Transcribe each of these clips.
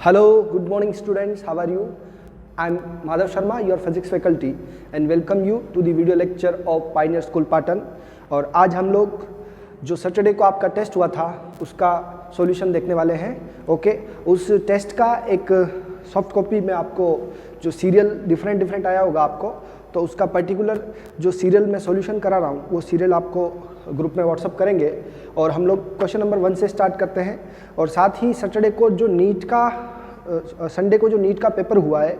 Hello, good morning students, how are you? I am Madhav Sharma, your physics faculty and welcome you to the video lecture of Pioneer School Patan। और आज हम लोग जो Saturday को आपका test हुआ था उसका सॉल्यूशन देखने वाले हैं। ओके, उस टेस्ट का एक सॉफ्ट कॉपी में आपको जो सीरियल डिफरेंट आया होगा आपको, तो उसका पर्टिकुलर जो सीरियल में सॉल्यूशन करा रहा हूँ वो सीरियल आपको ग्रुप में व्हाट्सअप करेंगे। और हम लोग क्वेश्चन नंबर 1 से स्टार्ट करते हैं। और साथ ही सैटरडे को जो नीट का संडे को जो नीट का पेपर हुआ है,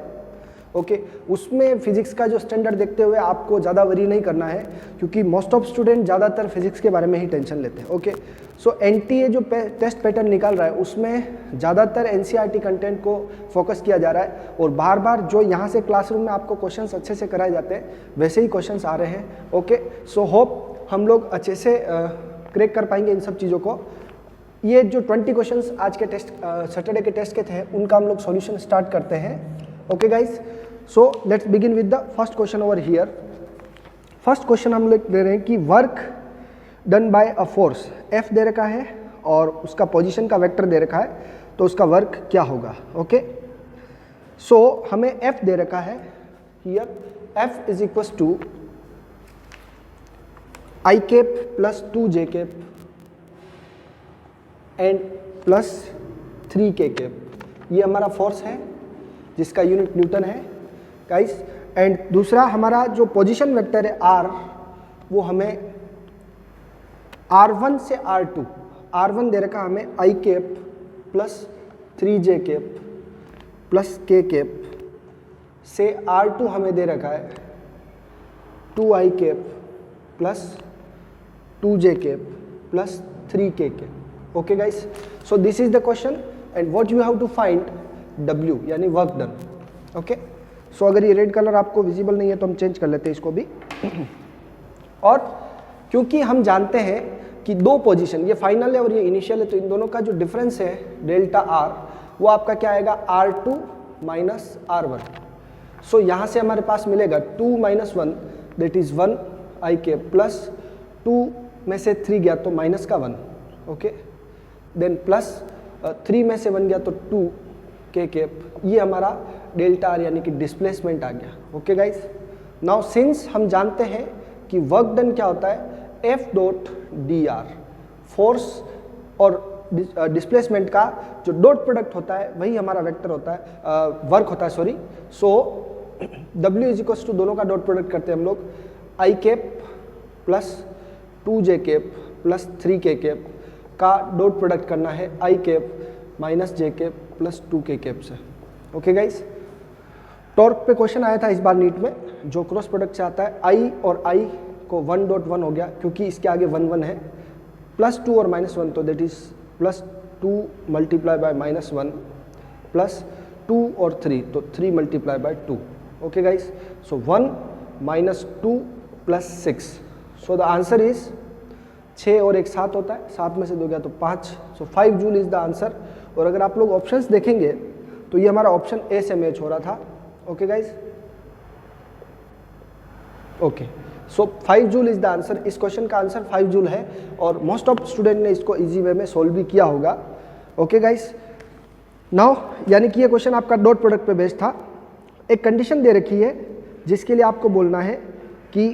ओके, उसमें फिजिक्स का जो स्टैंडर्ड देखते हुए आपको ज़्यादा वरी नहीं करना है, क्योंकि मोस्ट ऑफ स्टूडेंट ज़्यादातर फिजिक्स के बारे में ही टेंशन लेते हैं। ओके, सो एनटीए जो टेस्ट पैटर्न निकाल रहा है उसमें ज़्यादातर एनसीईआरटी कंटेंट को फोकस किया जा रहा है और बार बार जो यहाँ से क्लासरूम में आपको क्वेश्चंस अच्छे से कराए जाते हैं वैसे ही क्वेश्चंस आ रहे हैं। ओके, सो होप हम लोग अच्छे से क्रैक कर पाएंगे इन सब चीज़ों को। ये जो 20 क्वेश्चंस आज के टेस्ट सैटरडे के टेस्ट के थे उनका हम लोग सॉल्यूशन स्टार्ट करते हैं। Okay guys, so let's begin with the first question over here. First question हम लोग ले रहे हैं कि work done by a force F दे रखा है और उसका पोजीशन का वेक्टर दे रखा है, तो उसका वर्क क्या होगा। ओके, सो हमें F दे रखा है here, F is equals to I cap plus 2J cap and plus 3K cap. ये हमारा फोर्स है जिसका यूनिट न्यूटन है गाइस। एंड दूसरा हमारा जो पोजीशन वेक्टर है R, वो हमें R1 से R2, R1 दे रखा हमें I cap plus 3J cap plus K cap से R2 हमें दे रखा है 2I cap plus 2J cap plus 3K cap. Okay guys, so this is the question and what you have to find W यानी work done. Okay, so अगर ये red colour आपको visible नहीं है तो हम चेंज कर लेते हैं इसको भी। और क्योंकि हम जानते हैं कि दो पोजीशन, ये फाइनल है और ये इनिशियल है, तो इन दोनों का जो डिफरेंस है डेल्टा R, वो आपका क्या आएगा R2 माइनस R1। सो यहाँ से हमारे पास मिलेगा 2 minus 1 that is 1 I cap plus 2 में से 3 गया तो माइनस का 1। ओके, देन प्लस 3 में से 1 गया तो 2 K कैप। ये हमारा डेल्टा R यानी कि डिस्प्लेसमेंट आ गया। ओके गाइस, नाउ सिंस हम जानते हैं कि वर्क डन क्या होता है, F डॉट dr, फोर्स और डिस्प्लेसमेंट का जो डॉट प्रोडक्ट होता है वही हमारा वेक्टर होता है, वर्क होता है, sorry. So W is equals to, दोनों का डॉट प्रोडक्ट करते हैं हम लोग, I cap plus 2J cap plus 3K cap का डॉट प्रोडक्ट करना है I cap minus J cap plus 2K cap से। ओके गाइस, टॉर्क पे क्वेश्चन आया था इस बार नीट में जो क्रॉस प्रोडक्ट से आता है, I और I को 1.1 हो गया क्योंकि इसके आगे 1 है, प्लस 2 और माइनस 1 तो that is plus 2 multiply by minus 1 plus 2 और 3 तो 3 multiply by 2। Okay guys, so 1 minus 2 plus 6, so the answer is 6 और 1 7 होता है, 7 में से 2 गया तो 5, सो 5 जूल इज द आंसर। और अगर आप लोग ऑप्शंस देखेंगे तो ये हमारा ऑप्शन ए से मैच हो रहा था। Okay guys, okay, so 5 joule is the answer. इस क्वेश्चन का आंसर 5 जूल है और मोस्ट ऑफ स्टूडेंट ने इसको इजी वे में सोल्व भी किया होगा। ओके गाइस, नाउ यानी कि ये क्वेश्चन आपका डॉट प्रोडक्ट पे बेस्ड था। एक कंडीशन दे रखी है जिसके लिए आपको बोलना है कि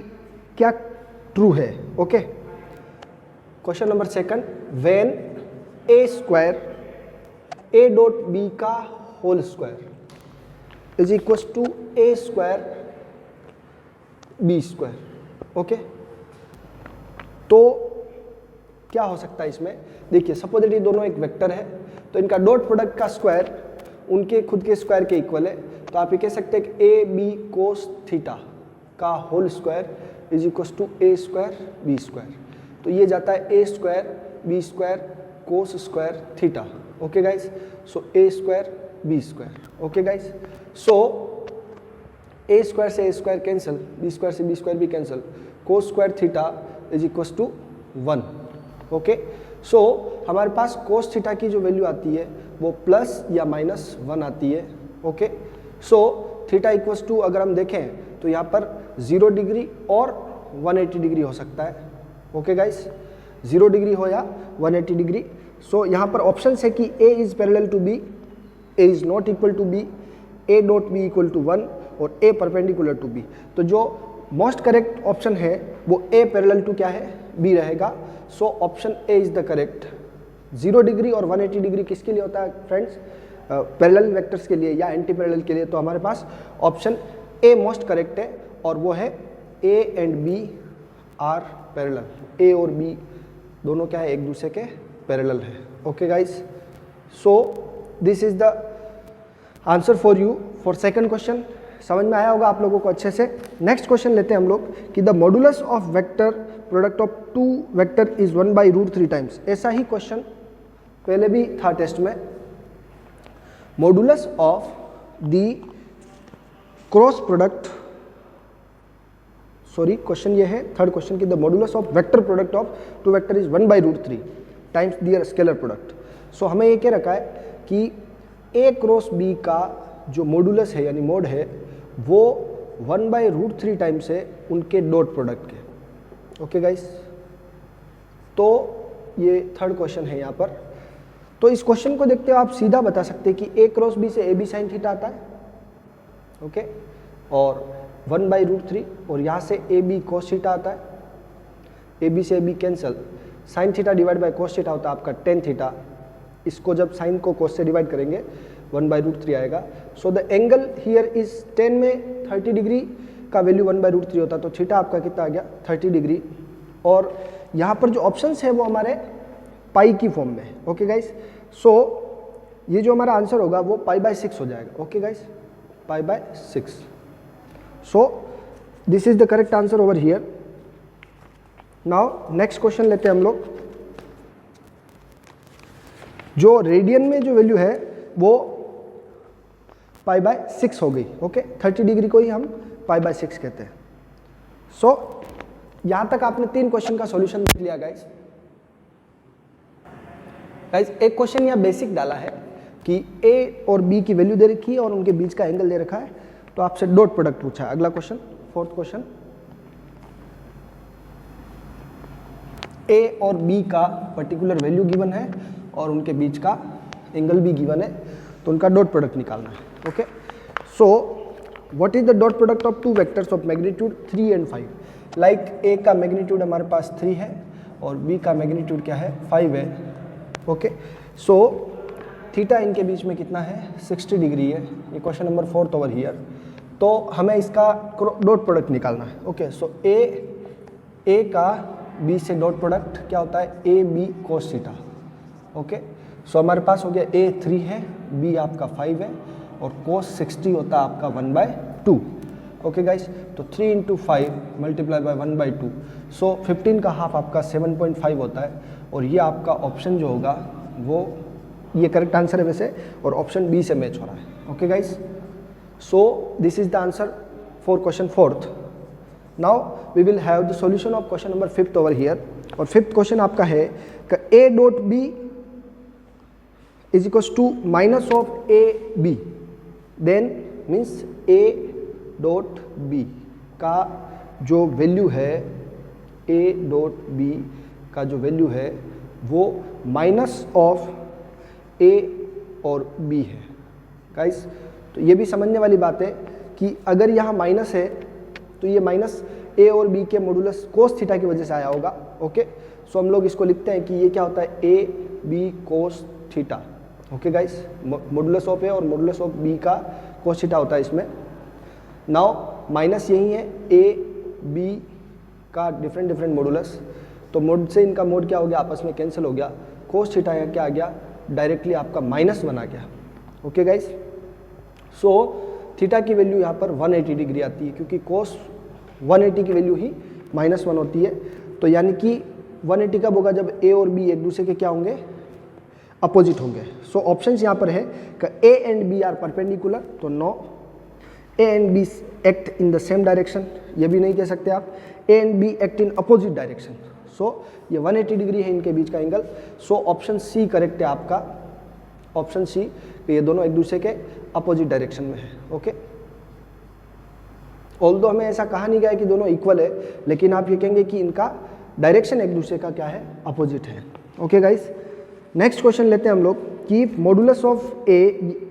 क्या ट्रू है। Okay, question number 2, when a square a dot b का whole square is equal to a square b square. Okay, तो क्या हो सकता है इसमें, देखिए सपोज ये दोनों एक वेक्टर है तो इनका डॉट प्रोडक्ट का स्क्वायर उनके खुद के स्क्वायर के इक्वल है, तो आप ये कह सकते हैं कि a b कोस थीटा का whole square is equal to a square b square. तो ये जाता है a square b square cos square theta. Okay guys, so a square b square. Okay guys, so a square से a square cancel, b square से b square भी cancel, cos square theta is equal to 1। Okay, so हमारे पास cos theta की जो value आती है वो प्लस या माइनस 1 आती है। Okay, so theta equals to अगर हम देखें तो यहाँ पर 0 डिग्री और 180 डिग्री हो सकता है। ओके गाइस, 0 डिग्री हो या 180 डिग्री। सो यहाँ पर ऑप्शन है कि A is parallel to B A is not equal to B, A dot B equal to 1 और ए परपेंडिकुलर टू बी। तो जो मोस्ट करेक्ट ऑप्शन है वो ए पैरेलल टू क्या है, बी रहेगा। सो option A is the correct. 0 degree और 180 degree किसके लिए होता है फ्रेंड्स, पैरेलल वेक्टर्स के लिए या एंटी पैरेलल के लिए। तो हमारे पास ऑप्शन ए मोस्ट करेक्ट है और वो है a and B are parallel. A और बी दोनों क्या है, एक दूसरे के पैरेलल है। Okay guys, so this is the answer for you for second question. समझ में आया होगा आप लोगों को अच्छे से। नेक्स्ट क्वेश्चन लेते हैं हम लोग कि the modulus of vector product of 2 vector is 1/√3 times. ऐसा ही क्वेश्चन पहले भी था टेस्ट में। Modulus of the cross product, sorry question ये है थर्ड क्वेश्चन की the modulus of vector product of 2 vector is 1/√3 times their scalar product. So हमें ये क्या रखा है कि ए क्रॉस बी का जो मॉडुलस है यानी मोड है वो 1/√3 टाइम्स है उनके डॉट प्रोडक्ट के। ओके गाइस, तो ये थर्ड क्वेश्चन है यहाँ पर। तो इस क्वेश्चन को देखते हो आप सीधा बता सकते हैं कि ए क्रॉस बी से ए बी साइन थीटा आता है। ओके, और 1/√3 और यहाँ से ए बी कॉस थीटा आता है। ए बी से A B cancel, sine theta divide by cos theta होता है आपका टेन थीटा। इसको जब साइन को कॉस से डिवाइड करेंगे 1/√3 आएगा। So the angle here is 10 में 30 डिग्री का वैल्यू 1/√3 होता है, तो थीटा आपका कितना आ गया 30 डिग्री। और यहाँ पर जो ऑप्शंस है वो हमारे पाई की फॉर्म में है। ओके गाइस, सो ये जो हमारा आंसर होगा वो π/6 हो जाएगा। Okay guys, π/6। So this is the correct answer over here. Now next question लेते हैं हम लोग। जो रेडियन में जो वैल्यू है वो π/6 हो गई। ओके, 30 डिग्री को ही हम π/6 कहते हैं। सो यहां तक आपने 3 क्वेश्चन का सॉल्यूशन देख लिया गाइस। एक क्वेश्चन यहाँ बेसिक डाला है कि ए और बी की वैल्यू दे रखी है और उनके बीच का एंगल दे रखा है, तो आपसे डॉट प्रोडक्ट पूछा है। अगला क्वेश्चन, फोर्थ क्वेश्चन, ए और बी का पर्टिकुलर वैल्यू गिवन है और उनके बीच का एंगल भी गिवन है, तो उनका डॉट प्रोडक्ट निकालना है। Okay, so what is the dot product of 2 vectors of magnitude 3 and 5। Like a का मैग्नीट्यूड हमारे पास 3 है और बी का मैग्नीट्यूड क्या है 5 है। ओके, सो थीटा इनके बीच में कितना है 60 डिग्री है। ये क्वेश्चन नंबर 4 ओवर हियर। तो हमें इसका डॉट प्रोडक्ट निकालना है। ओके, सो ए का बी से डॉट प्रोडक्ट क्या होता है A B cos theta. Okay, so हमारे पास हो गया ए 3 है, बी आपका 5 है और कोस 60 होता है आपका 1/2। ओके गाइस, तो 3 × 5 मल्टीप्लाई बाय 1/2, सो 15 का हाफ आपका 7.5 होता है। और ये आपका ऑप्शन जो होगा वो ये करेक्ट आंसर है वैसे, और ऑप्शन बी से मैच हो रहा है। Okay guys, so this is the answer for question 4th। Now we will have the solution of question number 5th over here. और 5th क्वेश्चन आपका है कि A dot B is equals to minus of A B, then means A dot B का जो value है, ए dot B का जो value है वो माइनस ऑफ ए और बी है। गाइस, तो ये भी समझने वाली बात है कि अगर यहाँ माइनस है तो ये माइनस ए और बी के मॉडुलस कोस थीटा की वजह से आया होगा। ओके, सो हम लोग इसको लिखते हैं कि ये क्या होता है A B cos theta. Okay guys, modulus of a और मॉडुलस ऑफ बी का कोस थीटा होता है इसमें। नाउ माइनस यही है ए बी का डिफरेंट मॉडुलस, तो मोड से इनका मोड क्या हो गया आपस में कैंसिल हो गया। कोस थीटा यहाँ क्या आ गया डायरेक्टली आपका माइनस बना गया। ओके गाइस, सो थीटा की वैल्यू यहाँ पर 180 डिग्री आती है क्योंकि कोस 180 की वैल्यू ही -1 होती है। तो यानी कि 180 कब होगा जब ए और बी एक दूसरे के क्या होंगे अपोजिट होंगे। सो ऑप्शंस यहाँ पर है कि A and B are perpendicular, तो no. A and B act in the same direction, ये भी नहीं कह सकते आप। A and B act in opposite direction, so ये 180 डिग्री है इनके बीच का angle. So option C correct है आपका, ऑप्शन सी, ये दोनों एक दूसरे के अपोजिट डायरेक्शन में है। ओके, ऑल्दो हमें ऐसा कहा नहीं गया है कि दोनों इक्वल है, लेकिन आप ये कहेंगे कि इनका डायरेक्शन एक दूसरे का क्या है अपोजिट है। ओके गाइस, नेक्स्ट क्वेश्चन लेते हैं हम लोग कि मॉडुलस ऑफ ए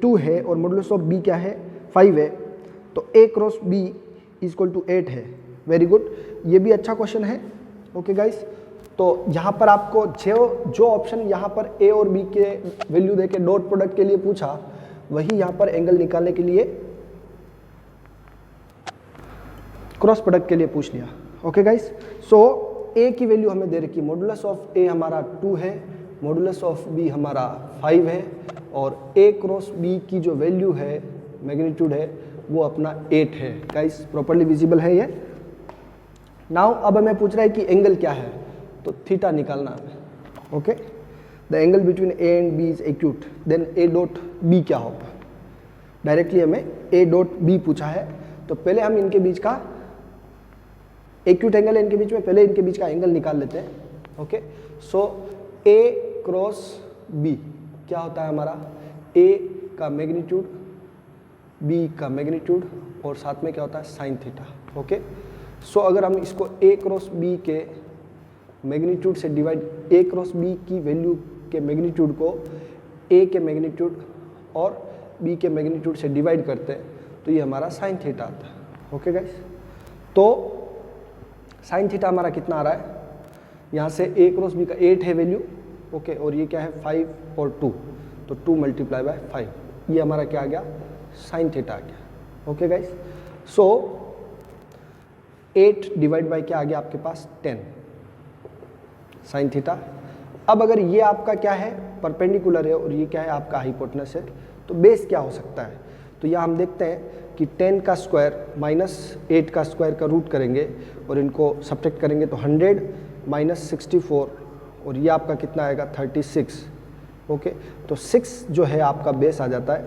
2 है और मॉडुलस ऑफ बी क्या है 5 है, तो ए क्रॉस बी इक्वल टू 8 है। वेरी गुड, ये भी अच्छा क्वेश्चन है। ओके गाइस, तो यहाँ पर आपको जो ऑप्शन यहाँ पर ए और बी के वैल्यू देके डॉट प्रोडक्ट के लिए पूछा, वही यहाँ पर एंगल निकालने के लिए क्रॉस प्रोडक्ट के लिए पूछ लिया। ओके गाइस, सो ए की वैल्यू हमें दे रखी, मॉडुलस ऑफ ए हमारा 2 है, मॉडुलस ऑफ बी हमारा 5 है, और ए क्रॉस बी की जो वैल्यू है, मैग्नीट्यूड है, वो अपना 8 है। गाइस प्रॉपर्ली विजिबल है ये। नाउ अब हमें पूछ रहा है कि एंगल क्या है, तो थीटा निकालना है। Okay, the angle between A and B is acute, then A dot B क्या होगा। डायरेक्टली हमें ए डॉट बी पूछा है, तो पहले हम इनके बीच का एक्यूट एंगल है इनके बीच में, पहले इनके बीच का एंगल निकाल लेते हैं। ओके, सो ए क्रॉस बी क्या होता है हमारा, ए का मैग्नीट्यूड, बी का मैग्नीट्यूड, और साथ में क्या होता है साइन थीटा। ओके, सो अगर हम इसको ए क्रॉस बी के मैग्नीट्यूड से डिवाइड, ए क्रॉस बी की वैल्यू के मैग्नीट्यूड को ए के मैग्नीट्यूड और बी के मैग्नीट्यूड से डिवाइड करते हैं, तो ये हमारा साइन थीटा आता है। ओके गाइस, तो साइन थीटा हमारा कितना आ रहा है, यहाँ से ए क्रॉस बी का 8 है वैल्यू। ओके, और ये क्या है 5 और 2, तो 2 मल्टीप्लाई बाय 5, ये हमारा क्या आ गया साइन थीटा आ गया। Okay guys, so 8 divide by क्या आ गया आपके पास 10 साइन थीटा। अब अगर ये आपका क्या है परपेंडिकुलर है और ये क्या है आपका हाइपोटेनस है, तो बेस क्या हो सकता है, तो यहाँ हम देखते हैं कि 10 का स्क्वायर माइनस 8 का स्क्वायर का रूट करेंगे और इनको सब्ट्रैक्ट करेंगे, तो 100 माइनस 64, और ये आपका कितना आएगा 36। ओके, तो 6 जो है आपका बेस आ जाता है।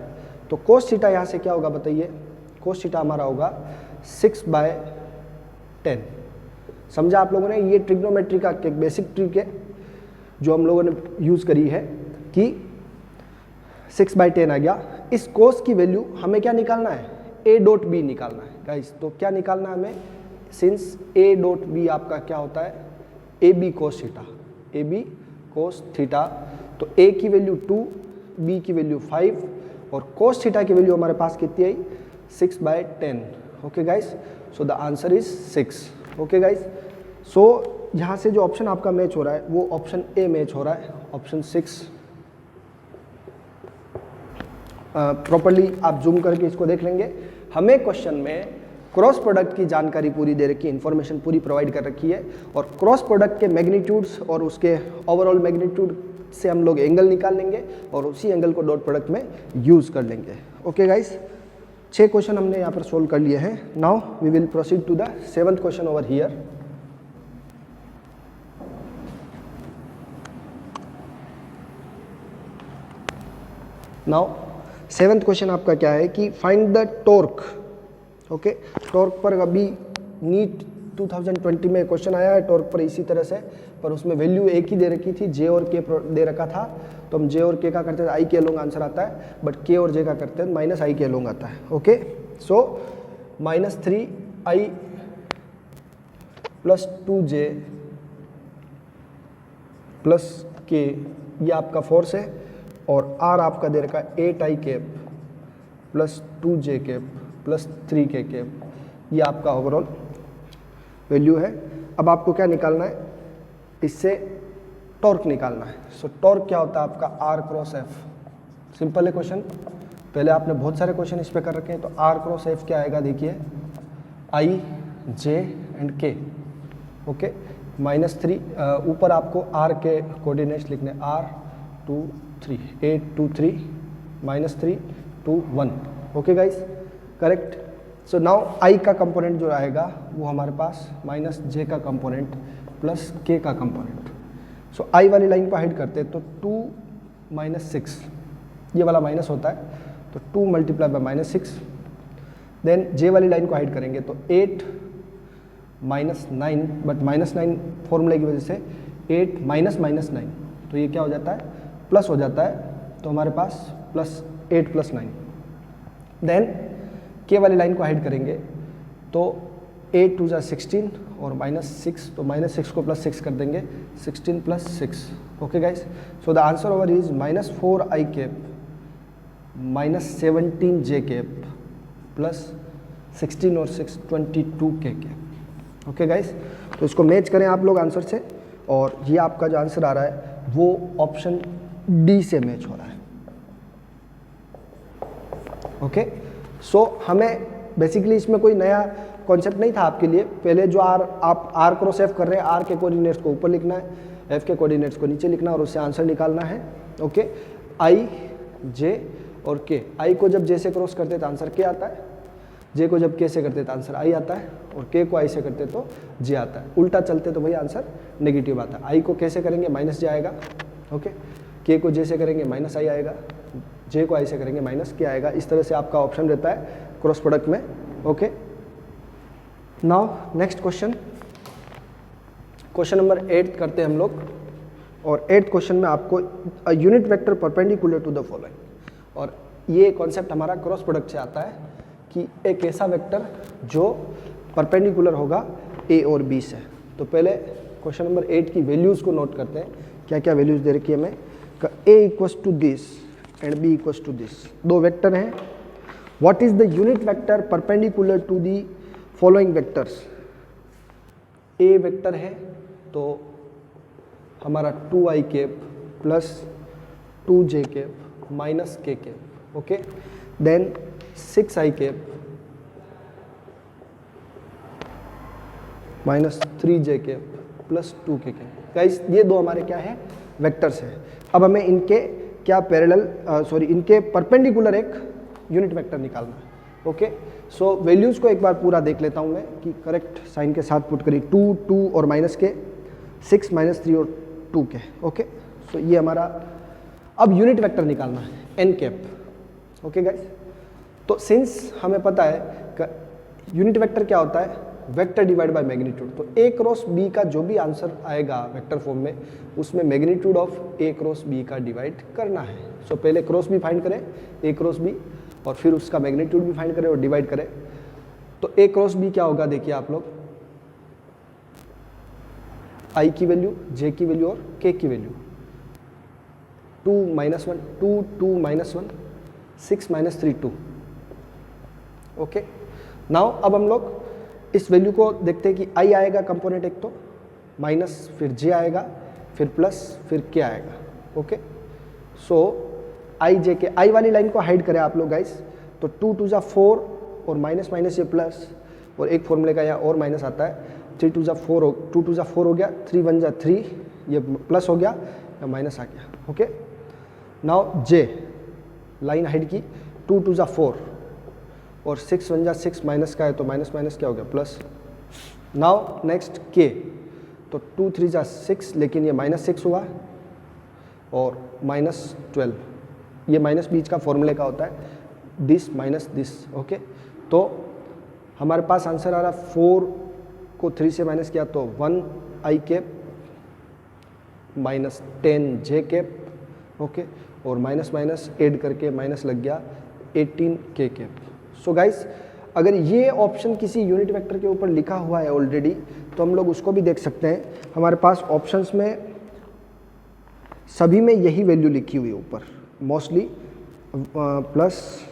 तो कोस थीटा यहाँ से क्या होगा बताइए, कोस थीटा हमारा होगा 6/10। समझा आप लोगों ने, ये ट्रिग्नोमेट्री का एक बेसिक ट्रिक है जो हम लोगों ने यूज़ करी है कि 6/10 आ गया। इस कोस की वैल्यू हमें क्या निकालना है, ए डॉट बी निकालना है गाइस। तो क्या निकालना है हमें, सिंस ए डॉट बी आपका क्या होता है A B cos theta, A B cos theta, तो ए की वैल्यू 2, बी की वैल्यू 5 और कोस थीटा की वैल्यू हमारे पास कितनी आई 6/10। Okay guys, so the answer is 6। Okay guys, so यहाँ से जो ऑप्शन आपका मैच हो रहा है वो ऑप्शन ए मैच हो रहा है, ऑप्शन 6। प्रॉपर्ली आप जूम करके इसको देख लेंगे। हमें क्वेश्चन में क्रॉस प्रोडक्ट की जानकारी पूरी दे रखी है, इन्फॉर्मेशन पूरी प्रोवाइड कर रखी है, और क्रॉस प्रोडक्ट के मैग्नीट्यूड्स और उसके ओवरऑल मैग्नीट्यूड से हम लोग एंगल निकाल लेंगे और उसी एंगल को डॉट प्रोडक्ट में यूज़ कर लेंगे। ओके गाइस, 6 क्वेश्चन हमने यहाँ पर सोल्व कर लिए हैं। Now we will proceed to the 7th question over here. Now 7th question आपका क्या है कि find the torque. Okay, torque पर अभी नीट 2020 में क्वेश्चन आया है टॉर्क पर इसी तरह से, पर उसमें वैल्यू एक ही दे रखी थी, जे और के दे रखा था, तो हम जे और के का करते थे आई के अलोंग आंसर आता है, बट के और जे का करते हैं माइनस आई के अलोंग आता है। ओके, सो -3i + 2j + k, ये आपका फोर्स है, और r आपका दे रखा है 8i cap + 2j cap + 3k cap, ये आपका ओवरऑल वैल्यू है। अब आपको क्या निकालना है, इससे टॉर्क निकालना है। सो टॉर्क क्या होता है आपका r क्रॉस f। सिंपल है क्वेश्चन, पहले आपने बहुत सारे क्वेश्चन इस पे कर रखे हैं, तो r क्रॉस f क्या आएगा देखिए, i j and k। Okay, -3 ऊपर आपको r के कोऑर्डिनेट्स लिखने, r 2 3 8 2 3 -3 2 1। Okay guys, correct. So now i का कंपोनेंट जो आएगा वो हमारे पास -j का कंपोनेंट + k का कंपोनेंट। सो i वाली लाइन को हाइड करते हैं, तो 2 - 6, ये वाला माइनस होता है, तो 2 × -6। देन j वाली लाइन को हाइड करेंगे, तो 8 - 9, बट -9 फॉर्मूले की वजह से 8 - -9, तो ये क्या हो जाता है प्लस हो जाता है, तो हमारे पास +8 + 9। देन k वाली लाइन को हाइड करेंगे, तो 8 2 16 और -6, तो -6 को +6 कर देंगे, 16 + 6 Okay guys, so the answer over is minus 4 I cap minus 17 J cap plus 16 और 6 22 K cap. ओके गाइस, तो इसको मैच करें आप लोग आंसर से, और ये आपका जो आंसर आ रहा है वो ऑप्शन डी से मैच हो रहा है. ओके, सो हमें बेसिकली इसमें कोई नया कॉन्सेप्ट नहीं था आपके लिए. पहले जो आप आर क्रॉस एफ कर रहे हैं, आर के कोऑर्डिनेट्स को ऊपर लिखना है, एफ के कोऑर्डिनेट्स को नीचे लिखना है और उससे आंसर निकालना है. ओके, आई जे और के, आई को जब जे से क्रॉस करते तो आंसर के आता है, जे को जब के से करते तो आंसर आई आता है, और के को आई से करते तो जे आता है. उल्टा चलते तो वही आंसर नेगेटिव आता है. आई को के से करेंगे माइनस जे आएगा. ओके, के को जे से करेंगे माइनस आई आएगा, जे को आई से करेंगे माइनस के आएगा. इस तरह से आपका ऑप्शन रहता है क्रॉस प्रोडक्ट में. Okay, now next question, question number 8 करते हैं हम लोग. और 8th क्वेश्चन में आपको a unit vector perpendicular to the following, और ये कॉन्सेप्ट हमारा क्रॉस प्रोडक्ट से आता है कि एक ऐसा वेक्टर जो परपेंडिकुलर होगा ए और बी से. तो पहले क्वेश्चन नंबर 8 की वैल्यूज़ को नोट करते हैं. क्या क्या वैल्यूज़ दे रखी है हमें. A equals to this and B equals to this, दो वेक्टर हैं. What is the unit vector perpendicular to the following vectors. A vector है तो हमारा 2i cap plus 2j cap minus k cap. Okay, then 6i cap minus 3j cap plus 2k cap. Guys, ये दो हमारे क्या है, vectors हैं. अब हमें इनके क्या पैरेलल इनके परपेंडिकुलर एक यूनिट वेक्टर निकालना है. ओके, सो वैल्यूज़ को एक बार पूरा देख लेता हूँ मैं कि करेक्ट साइन के साथ पुट करी. 2 2 और माइनस के, 6 माइनस 3 और 2 के. ओके, सो ये हमारा अब यूनिट वेक्टर निकालना है एन कैप. ओके गाइस, तो सिंस हमें पता है कि यूनिट वेक्टर क्या होता है, वेक्टर डिवाइड बाय मैग्नीट्यूड. तो ए क्रॉस बी का जो भी आंसर आएगा वेक्टर फॉर्म में, उसमें magnitude of A cross B का डिवाइड करना है. सो पहले क्रॉस बी फाइंड करें, ए क्रॉस बी, और फिर उसका मैग्नीट्यूड भी फाइंड करें और डिवाइड करें. तो ए क्रॉस बी क्या होगा, देखिए आप लोग, आई की वैल्यू, जे की वैल्यू और के की value. 2 minus 1 2 2 minus 1 6 minus 3 2. Okay, now अब हम लोग इस वैल्यू को देखते हैं कि आई आएगा कंपोनेंट एक, तो माइनस, फिर जे आएगा, फिर प्लस, फिर के आएगा. ओके, सो आई जे के, आई वाली लाइन को हाइड करें आप लोग गाइस. तो 2 2 जा 4 और माइनस माइनस ये प्लस, और एक फॉर्मूले का यहाँ और माइनस आता है. 3 2 जा 4 2 2 जा 4 हो गया, 3 1 जा 3, ये प्लस हो गया या माइनस आ गया. ओके, नाउ जे लाइन हाइड की, 2 2 जा 4 और 6 1 जा 6 माइनस का है, तो माइनस माइनस क्या हो गया, प्लस. नाउ नेक्स्ट के, तो 2 3 जा 6, लेकिन ये माइनस 6 हुआ और माइनस 12. ये माइनस बीच का फॉर्मूले का होता है, दिस माइनस दिस. ओके, तो हमारे पास आंसर आ रहा 4 को 3 से माइनस किया तो 1i cap minus 10j cap. Okay, और माइनस माइनस ऐड करके माइनस लग गया 18k कैप. सो गाइस, अगर ये ऑप्शन किसी यूनिट वेक्टर के ऊपर लिखा हुआ है ऑलरेडी, तो हम लोग उसको भी देख सकते हैं. हमारे पास ऑप्शंस में सभी में यही वैल्यू लिखी हुई है ऊपर मोस्टली, प्लस.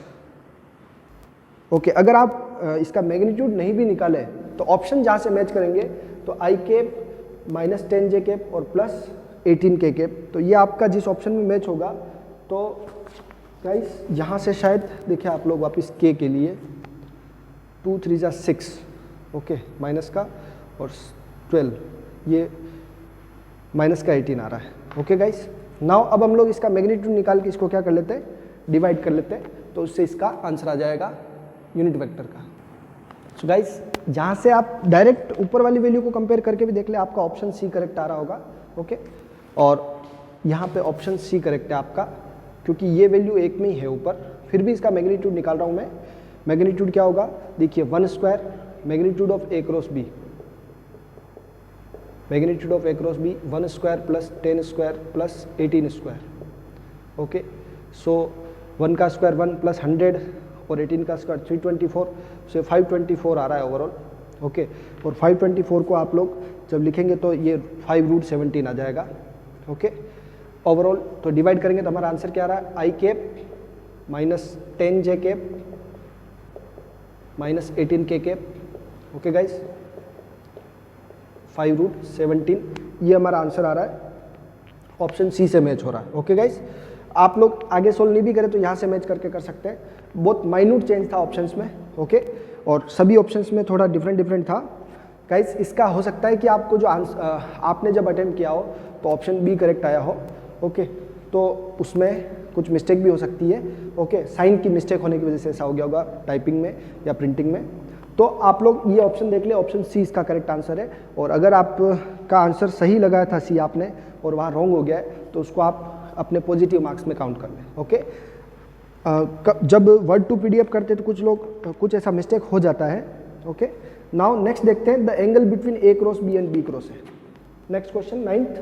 ओके, अगर आप इसका मैग्नीट्यूड नहीं भी निकाले तो ऑप्शन जहाँ से मैच करेंगे तो आई कैप माइनस 10j कैप और प्लस 18k कैप. तो ये आपका जिस ऑप्शन में मैच होगा, तो गाइस यहाँ से शायद देखिए आप लोग वापस k के लिए 2 3 जा 6. ओके, माइनस का और 12, ये माइनस का 18 आ रहा है. ओके गाइस, नाउ अब हम लोग इसका मैग्नीट्यूड निकाल के इसको क्या कर लेते हैं, डिवाइड कर लेते हैं, तो उससे इसका आंसर आ जाएगा यूनिट वेक्टर का. सो गाइस, जहाँ से आप डायरेक्ट ऊपर वाली वैल्यू को कंपेयर करके भी देख ले, आपका ऑप्शन सी करेक्ट आ रहा होगा. ओके, और यहाँ पे ऑप्शन सी करेक्ट है आपका, क्योंकि ये वैल्यू एक में ही है ऊपर. फिर भी इसका मैग्नीट्यूड निकाल रहा हूँ मैं. मैग्नीट्यूड क्या होगा, देखिए 1 square magnitude of A cross B, magnitude of A cross B 1 square plus 10 square plus 18 square. Okay, so 1 का स्क्वायर 1 प्लस 100 और 18 का स्क्वायर 324, सो 524 आ रहा है ओवरऑल. ओके, और 524 को आप लोग जब लिखेंगे तो ये 5 रूट 17 आ जाएगा. Okay, overall. तो डिवाइड करेंगे तो हमारा आंसर क्या आ रहा है, आई कैप माइनस 10 जे कैप माइनस 18 के कैप। ओके गाइस, 5√17 ये हमारा आंसर आ रहा है, ऑप्शन सी से मैच हो रहा है। ओके गाइस, आप लोग आगे सोल्व नहीं भी करें तो यहाँ से मैच करके कर सकते हैं। बहुत माइन्यूट चेंज था ऑप्शंस में। ओके, और सभी ऑप्शंस में थोड़ा डिफरेंट था गाइस। इसका हो सकता है कि आपको जो आंसर आपने जब अटेम्प्ट किया हो तो ऑप्शन बी करेक्ट आया हो। ओके, तो उसमें कुछ मिस्टेक भी हो सकती है। ओके, साइन की मिस्टेक होने की वजह से ऐसा हो गया होगा टाइपिंग में या प्रिंटिंग में। तो आप लोग ये ऑप्शन देख ले, ऑप्शन सी इसका करेक्ट आंसर है। और अगर आपका आंसर सही लगाया था सी आपने और वहाँ रॉन्ग हो गया है तो उसको आप अपने पॉजिटिव मार्क्स में काउंट कर लें। ओके, जब वर्ड टू पीडीएफ करते तो कुछ लोग कुछ ऐसा मिस्टेक हो जाता है। ओके, नाउ नेक्स्ट देखते हैं, the angle between A cross B and B cross A. Next question 9th।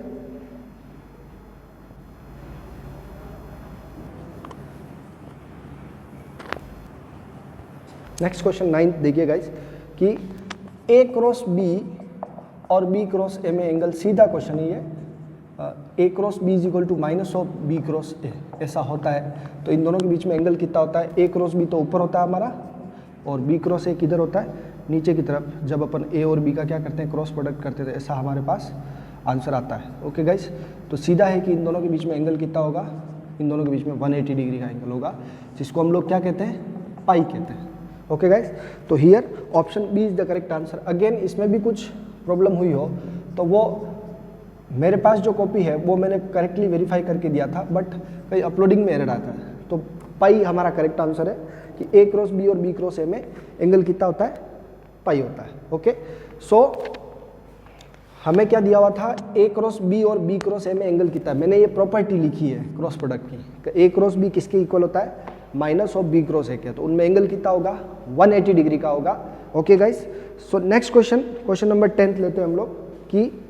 Next question 9th देखिए गाइस कि ए क्रॉस बी और बी क्रॉस ए में एंगल, सीधा क्वेश्चन ही है। A cross B is equal to minus of B cross A, ऐसा होता है। तो इन दोनों के बीच में एंगल कितना होता है, ए क्रॉस बी तो ऊपर होता है हमारा और बी क्रॉस ए किधर होता है, नीचे की तरफ। जब अपन ए और बी का क्या करते हैं, क्रॉस प्रोडक्ट करते थे, ऐसा हमारे पास आंसर आता है। ओके गाइस, तो सीधा है कि इन दोनों के बीच में एंगल कितना होगा, इन दोनों के बीच में 180 डिग्री का एंगल होगा, जिसको हम लोग क्या कहते हैं, पाई कहते हैं। ओके गाइस, तो here option B is the correct answer. Again इसमें भी कुछ प्रॉब्लम हुई हो तो वो मेरे पास जो कॉपी है वो मैंने करेक्टली वेरीफाई करके दिया था, बट कहीं अपलोडिंग में एरर आता है। तो पाई हमारा करेक्ट आंसर है कि ए क्रॉस बी और बी क्रॉस ए में एंगल कितना होता है, पाई होता है। ओके, सो हमें क्या दिया हुआ था, ए क्रॉस बी और बी क्रॉस ए में एंगल कितना है। मैंने ये प्रॉपर्टी लिखी है क्रॉस प्रोडक्ट की, ए क्रॉस बी किसके इक्वल होता है, minus of B cross A के। तो उनमें एंगल कितना होगा, 180 डिग्री का होगा। Okay guys, so next question, question number 10 लेते हैं हम लोग कि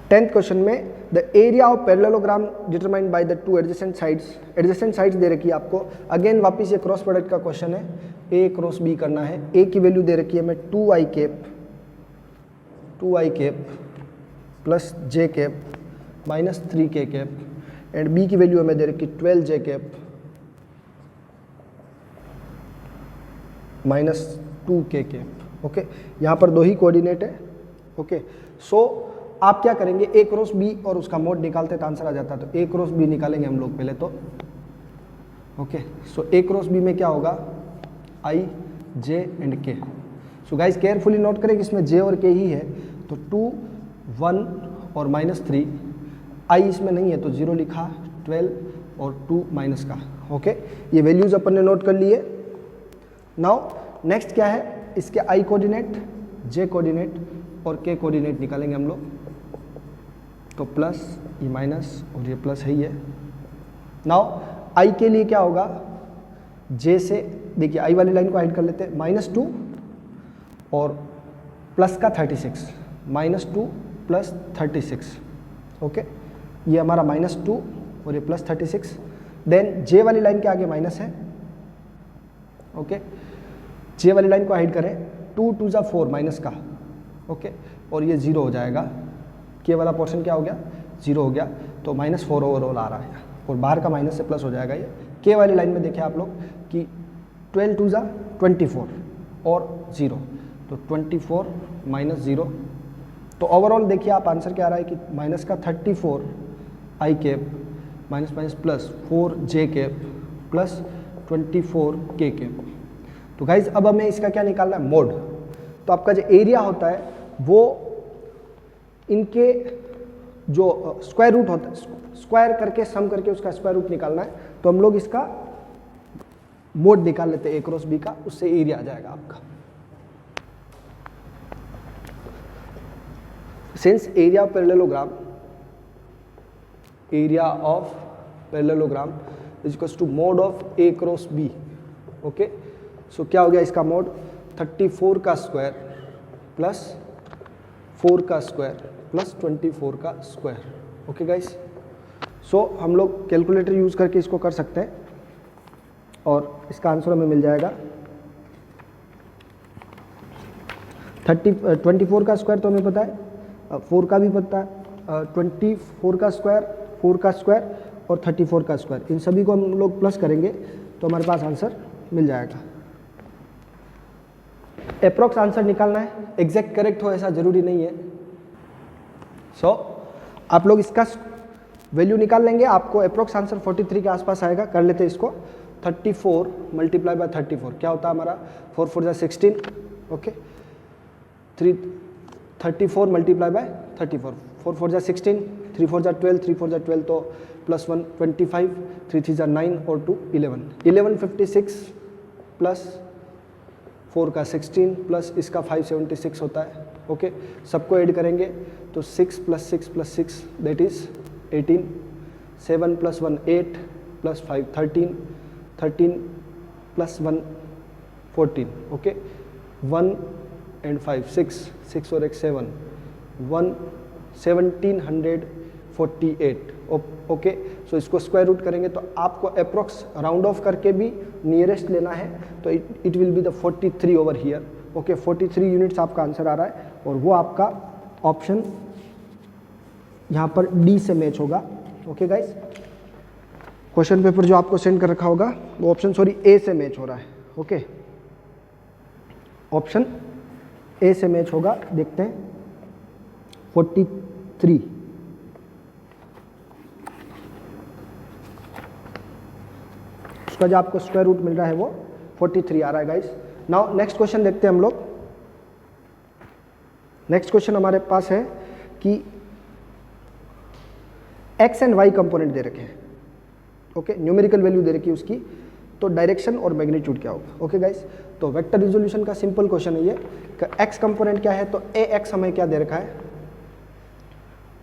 टेंथ क्वेश्चन में the area of parallelogram determined by the two adjacent sides दे रखी है आपको। अगेन वापस ये क्रॉस प्रोडक्ट का क्वेश्चन है, ए क्रॉस बी करना है। ए की वैल्यू दे रखी है मैं 2i cap plus J cap minus 3k cap, and B की वैल्यू हमें दे रखी 12j cap minus 2k cap. Okay, यहाँ पर दो ही कोऑर्डिनेट है। ओके, सो आप क्या करेंगे, ए क्रॉस बी और उसका मोड निकालते तो आंसर आ जाता। तो ए क्रॉस बी निकालेंगे हम लोग पहले तो। ओके, सो ए क्रॉस बी में क्या होगा, आई जे एंड के। सो गाइस केयरफुली नोट करें कि इसमें जे और के ही है। तो 2 1 और -3, आई इसमें नहीं है तो 0 लिखा, 12 और 2 माइनस का। ओके, ये वैल्यूज अपन ने नोट कर लिए। नाउ नेक्स्ट क्या है, इसके आई कोऑर्डिनेट, जे कोऑर्डिनेट और के कोऑर्डिनेट निकालेंगे हम लोग। तो प्लस, ये माइनस और ये प्लस है ही है। नाउ आई के लिए क्या होगा, जे से देखिए आई वाली लाइन को हाइड कर लेते हैं, -2 और प्लस का 36, -2 प्लस 36। ओके, ये हमारा -2 और ये प्लस 36। देन जे वाली लाइन के आगे माइनस है। ओके, जे वाली लाइन को हाइड करें, 2 2 जा 4 माइनस का। ओके, और ये 0 हो जाएगा। के वाला पोर्शन क्या हो गया, 0 हो गया। तो -4 ओवरऑल आ रहा है और बाहर का माइनस से प्लस हो जाएगा। ये के वाली लाइन में देखें आप लोग कि 12 2 जा 24 और 0, तो 24 माइनस 0। तो ओवरऑल देखिए आप आंसर क्या आ रहा है कि माइनस का 34 आई कैप माइनस माइनस प्लस 4 जे कैप प्लस 24 के कैप। तो गाइज अब हमें इसका क्या निकालना है, मोड। तो आपका जो एरिया होता है वो इनके जो स्क्वायर रूट होता है, स्क्वायर करके सम करके उसका स्क्वायर रूट निकालना है। तो हम लोग इसका मोड निकाल लेते हैं ए क्रॉस बी का, उससे एरिया आ जाएगा आपका। Since area of parallelogram is equals to mod of A cross B. Okay, so क्या हो गया इसका मोड, 34 का स्क्वायर प्लस 4 का स्क्वायर प्लस 24 का स्क्वायर। ओके गाइस, सो हम लोग कैलकुलेटर यूज़ करके इसको कर सकते हैं और इसका आंसर हमें मिल जाएगा 24 का स्क्वायर तो हमें पता है, 4 का भी पता है, 24 का स्क्वायर, 4 का स्क्वायर और 34 का स्क्वायर, इन सभी को हम लोग प्लस करेंगे तो हमारे पास आंसर मिल जाएगा। अप्रॉक्स आंसर निकालना है, एग्जैक्ट करेक्ट हो ऐसा ज़रूरी नहीं है। सो आप लोग इसका वैल्यू निकाल लेंगे, आपको अप्रॉक्स आंसर 43 के आसपास आएगा। कर लेते हैं इसको, 34 मल्टीप्लाई बाय 34 क्या होता है हमारा, 4 4 16, ओके, 34 मल्टीप्लाई बाय 34, 4 4 16, 3 4 12, 3 4 12 तो +1 25, 3 3 9 और 2 11, 1156 प्लस 4 का 16 प्लस इसका 576 होता है, ओके। सबको ऐड करेंगे तो 6 + 6 + 6 दैट इज़ 18, 7 + 1 8 + 5 13, 13 + 1 14, ओके, 1 and 5 6, 6 और 1 7, 1748, ओके। सो इसको स्क्वायर रूट करेंगे तो आपको अप्रॉक्स राउंड ऑफ करके भी नियरेस्ट लेना है, तो it will be the 43 over here, okay. 43 units आपका आंसर आ रहा है और वो आपका ऑप्शन यहाँ पर डी से मैच होगा, ओके गाइस। क्वेश्चन पेपर जो आपको सेंड कर रखा होगा वो ऑप्शन ए से मैच हो रहा है, ओके। ऑप्शन ए से मैच होगा, देखते हैं 43, उसका जो आपको स्क्वायर रूट मिल रहा है वो 43 आ रहा है गाइस। नाउ नेक्स्ट क्वेश्चन देखते हैं हम लोग। नेक्स्ट क्वेश्चन हमारे पास है कि एक्स एंड वाई कंपोनेंट दे रखे हैं, ओके, न्यूमेरिकल वैल्यू दे रखी है उसकी, तो डायरेक्शन और मैग्नीट्यूड क्या होगा, ओके गाइस। तो वेक्टर रिजोल्यूशन का सिंपल क्वेश्चन है ये कि एक्स कंपोनेंट क्या है, तो ए एक्स हमें क्या दे रखा है,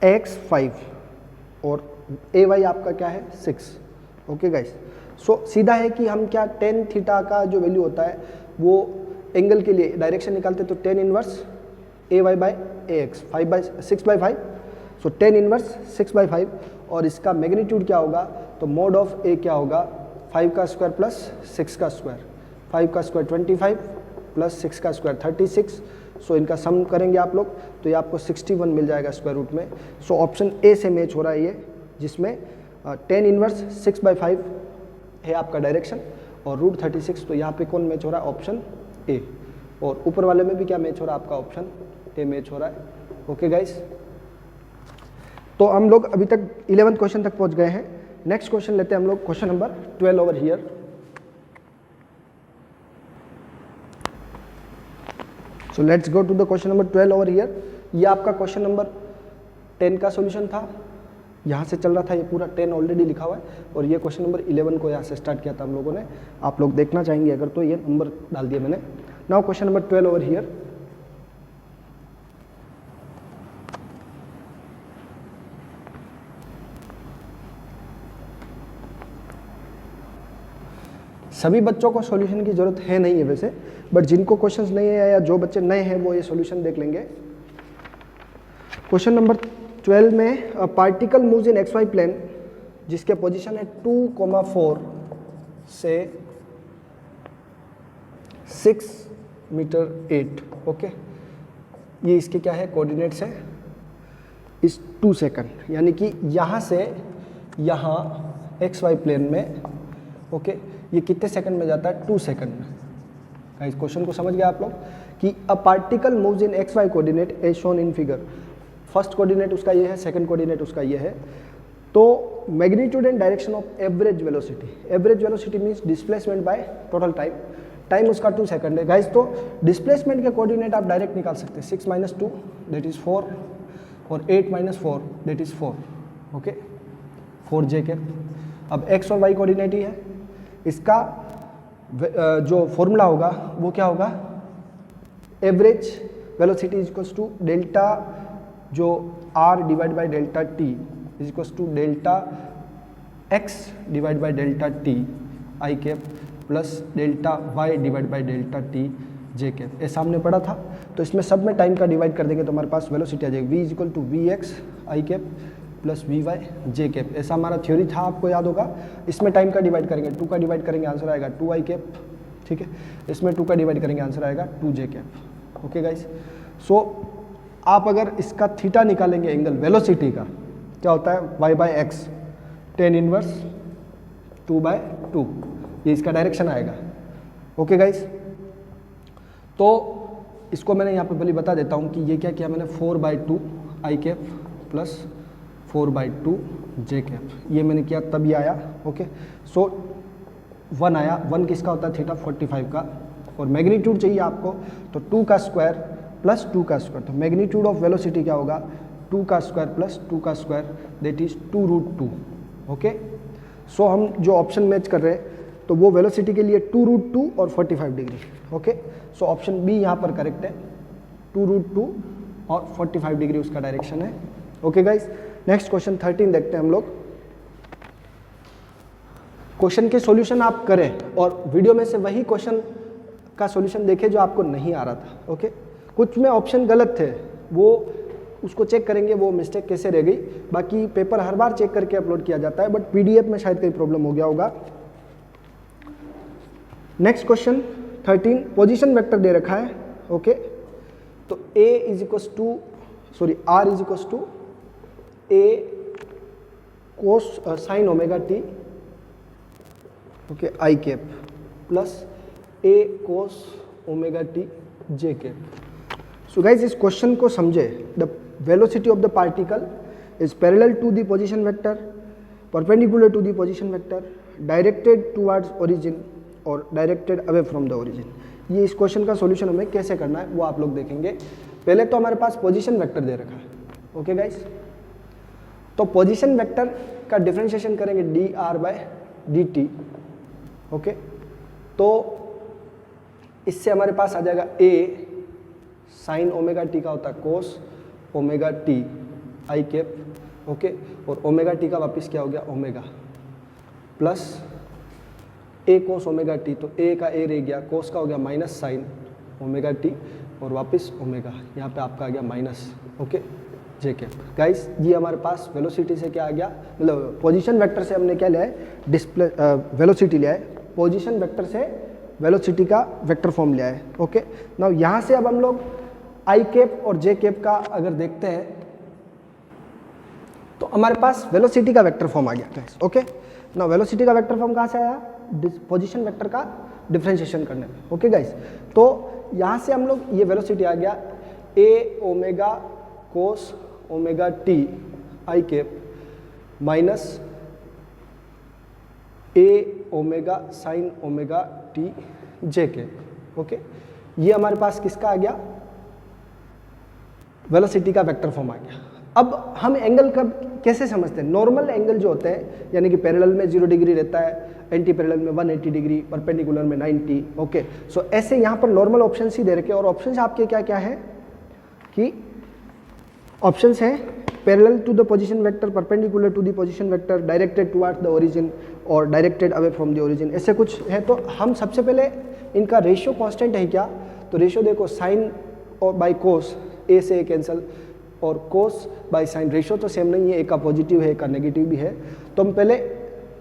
एक्स 5 और ए वाई आपका क्या है 6, ओके गाइस। सो सीधा है कि हम क्या टेन थीटा का जो वैल्यू होता है वो एंगल के लिए डायरेक्शन निकालते तो tan inverse a y by a x 6/5, so tan inverse 6/5 और इसका मैग्नीट्यूड क्या होगा, तो मोड ऑफ ए क्या होगा, 5 का स्क्वायर प्लस 6 का स्क्वायर, 5 का स्क्वायर 25 प्लस 6 का स्क्वायर 36, सो इनका सम करेंगे आप लोग तो ये आपको 61 मिल जाएगा स्क्वायर रूट में। सो ऑप्शन ए से मैच हो रहा है ये, जिसमें 10 इनवर्स 6/5 है आपका डायरेक्शन और √36, तो यहाँ पे कौन मैच हो रहा है, ऑप्शन ए। और ऊपर वाले में भी क्या मैच हो रहा है, आपका ऑप्शन ए मैच हो रहा है, ओके गाइस। तो हम लोग अभी तक 11th क्वेश्चन तक पहुँच गए हैं। नेक्स्ट क्वेश्चन लेते हैं हम लोग, question number 12 over here. So let's go to the question number 12 over here. ये आपका क्वेश्चन नंबर 10 का सॉल्यूशन था, यहाँ से चल रहा था, ये पूरा 10 ऑलरेडी लिखा हुआ है और ये क्वेश्चन नंबर 11 को यहाँ से स्टार्ट किया था हम लोगों ने। आप लोग देखना चाहेंगे अगर तो ये नंबर डाल दिया मैंने। Now question number 12 over here. सभी बच्चों को सॉल्यूशन की जरूरत है नहीं है वैसे, बट जिनको क्वेश्चंस नहीं है या जो बच्चे नए हैं वो ये सॉल्यूशन देख लेंगे। क्वेश्चन नंबर 12 में particle moves in x y plane जिसके पोजीशन है 2,4 से 6 मीटर 8, ओके। ये इसके क्या है, कोऑर्डिनेट्स है, इस 2 सेकंड, यानी कि यहाँ से यहाँ एक्स वाई प्लेन में, ओके, ये कितने सेकंड में जाता है, 2 सेकंड में। गाइस क्वेश्चन को समझ गए आप लोग कि a particle moves in x y coordinate as shown in figure. First coordinate उसका ये है, सेकंड कोऑर्डिनेट उसका ये है। तो magnitude and direction of average velocity, average velocity means displacement by total time, time उसका 2 सेकंड है गाइस। तो डिस्प्लेसमेंट के कोऑर्डिनेट आप डायरेक्ट निकाल सकते हैं, 6 - 2 दैट इज 4 और 8 - 4 दैट इज 4, ओके, 4j के। अब एक्स और वाई कोऑर्डिनेट ही है, इसका जो फॉर्मूला होगा वो क्या होगा, average velocity is equals to delta जो r divide by delta t is equals to delta x divide by delta t I cap plus delta y divide by delta t J cap. ये सामने पड़ा था तो इसमें सब में time का डिवाइड कर देंगे तो हमारे पास वेलोसिटी आ जाएगी v is equal to vx I cap plus vy J cap. ऐसा हमारा थ्योरी था, आपको याद होगा। इसमें टाइम का डिवाइड करेंगे, 2 का डिवाइड करेंगे आंसर आएगा 2 आई कैप, ठीक है। इसमें 2 का डिवाइड करेंगे आंसर आएगा 2 जे कैप, ओके गाइस। सो आप अगर इसका थीटा निकालेंगे एंगल वेलोसिटी का, क्या होता है y by x tan inverse 2/2, ये इसका डायरेक्शन आएगा। ओके गाइस, तो इसको मैंने यहाँ पे पहले बता देता हूँ कि ये क्या किया मैंने 4/2 आई कैप प्लस 4/2 जे कैप, ये मैंने किया तब ये आया। ओके, सो 1 आया, 1 किसका होता है थीटा 45 का, और मैग्नीट्यूड चाहिए आपको तो 2 का स्क्वायर प्लस 2 का स्क्वायर, तो मैग्नीट्यूड ऑफ वेलोसिटी क्या होगा 2 का स्क्वायर प्लस 2 का स्क्वायर, दैट इज 2√2। ओके, सो हम जो ऑप्शन मैच कर रहे हैं तो वो वेलोसिटी के लिए 2√2 और 45 degree. Okay, so option B यहाँ पर करेक्ट है, 2√2 और 45 डिग्री उसका डायरेक्शन है। ओके गाइस, नेक्स्ट क्वेश्चन 13 देखते हैं हम लोग। क्वेश्चन के सॉल्यूशन आप करें और वीडियो में से वही क्वेश्चन का सॉल्यूशन देखें जो आपको नहीं आ रहा था। ओके, कुछ में ऑप्शन गलत थे, वो उसको चेक करेंगे वो मिस्टेक कैसे रह गई। बाकी पेपर हर बार चेक करके अपलोड किया जाता है, बट पीडीएफ में शायद कोई प्रॉब्लम हो गया होगा। नेक्स्ट क्वेश्चन 13, पोजीशन वेक्टर दे रखा है। ओके, तो a is equals to sorry r is equals to a cos sine omega t, okay i cap plus a cos omega t j cap. So guys इस question को समझे, the velocity of the particle is parallel to the position vector, perpendicular to the position vector, directed towards origin और directed away from the origin. ये इस question का solution हमें कैसे करना है वो आप लोग देखेंगे। पहले तो हमारे पास पोजीशन वेक्टर दे रखा है। ओके गाइस, तो पोजीशन वेक्टर का डिफरेंशिएशन करेंगे dr/dt। ओके, तो इससे हमारे पास आ जाएगा a साइन ओमेगा टी का होता है कोस omega T I cap. Okay, और ओमेगा टी का वापस क्या हो गया omega, plus a cos omega T, तो a का a रह गया, कोस का हो गया माइनस साइन ओमेगा टी और वापस ओमेगा, यहाँ पे आपका आ गया माइनस। ओके, जे कैप। गाइस ये हमारे पास वेलोसिटी से क्या आ गया, मतलब पोजीशन वेक्टर से हमने क्या लिया है डिस्प्ले वेलोसिटी लिया है, पोजीशन वेक्टर से वेलोसिटी का वेक्टर फॉर्म लिया है। ओके, नाउ यहाँ से अब हम लोग आई कैप और जे कैप का अगर देखते हैं तो हमारे पास वेलोसिटी का वेक्टर फॉर्म आ गया गाइस। ओके, नाउ वेलोसिटी का वेक्टर फॉर्म कहाँ से आया, पोजीशन वेक्टर का डिफरेंशिएशन करने में। ओके गाइस, तो यहाँ से हम लोग ये वेलोसिटी आ गया a omega cos omega T I cap minus a omega sine omega t j cap. Okay, ये हमारे पास किसका आ गया वेलोसिटी का वेक्टर फॉर्म आ गया। अब हम एंगल कब कैसे समझते हैं, नॉर्मल एंगल जो होते हैं यानी कि पैरेलल में 0 डिग्री रहता है, एंटी पैरेलल में 180 डिग्री, परपेंडिकुलर में 90। ओके, सो ऐसे यहाँ पर नॉर्मल ऑप्शंस ही दे रखे हैं, और ऑप्शंस आपके क्या क्या है कि ऑप्शंस हैं parallel to the position vector, perpendicular to the position vector, directed towards the origin और directed away from the origin, ऐसे कुछ है। तो हम सबसे पहले इनका रेशियो कांस्टेंट है क्या, तो रेशियो देखो साइन और बाई कोस, ए से ए कैंसिल, और कोस बाई साइन रेशियो तो सेम नहीं है, एक का पॉजिटिव है एक का नेगेटिव भी है। तो हम पहले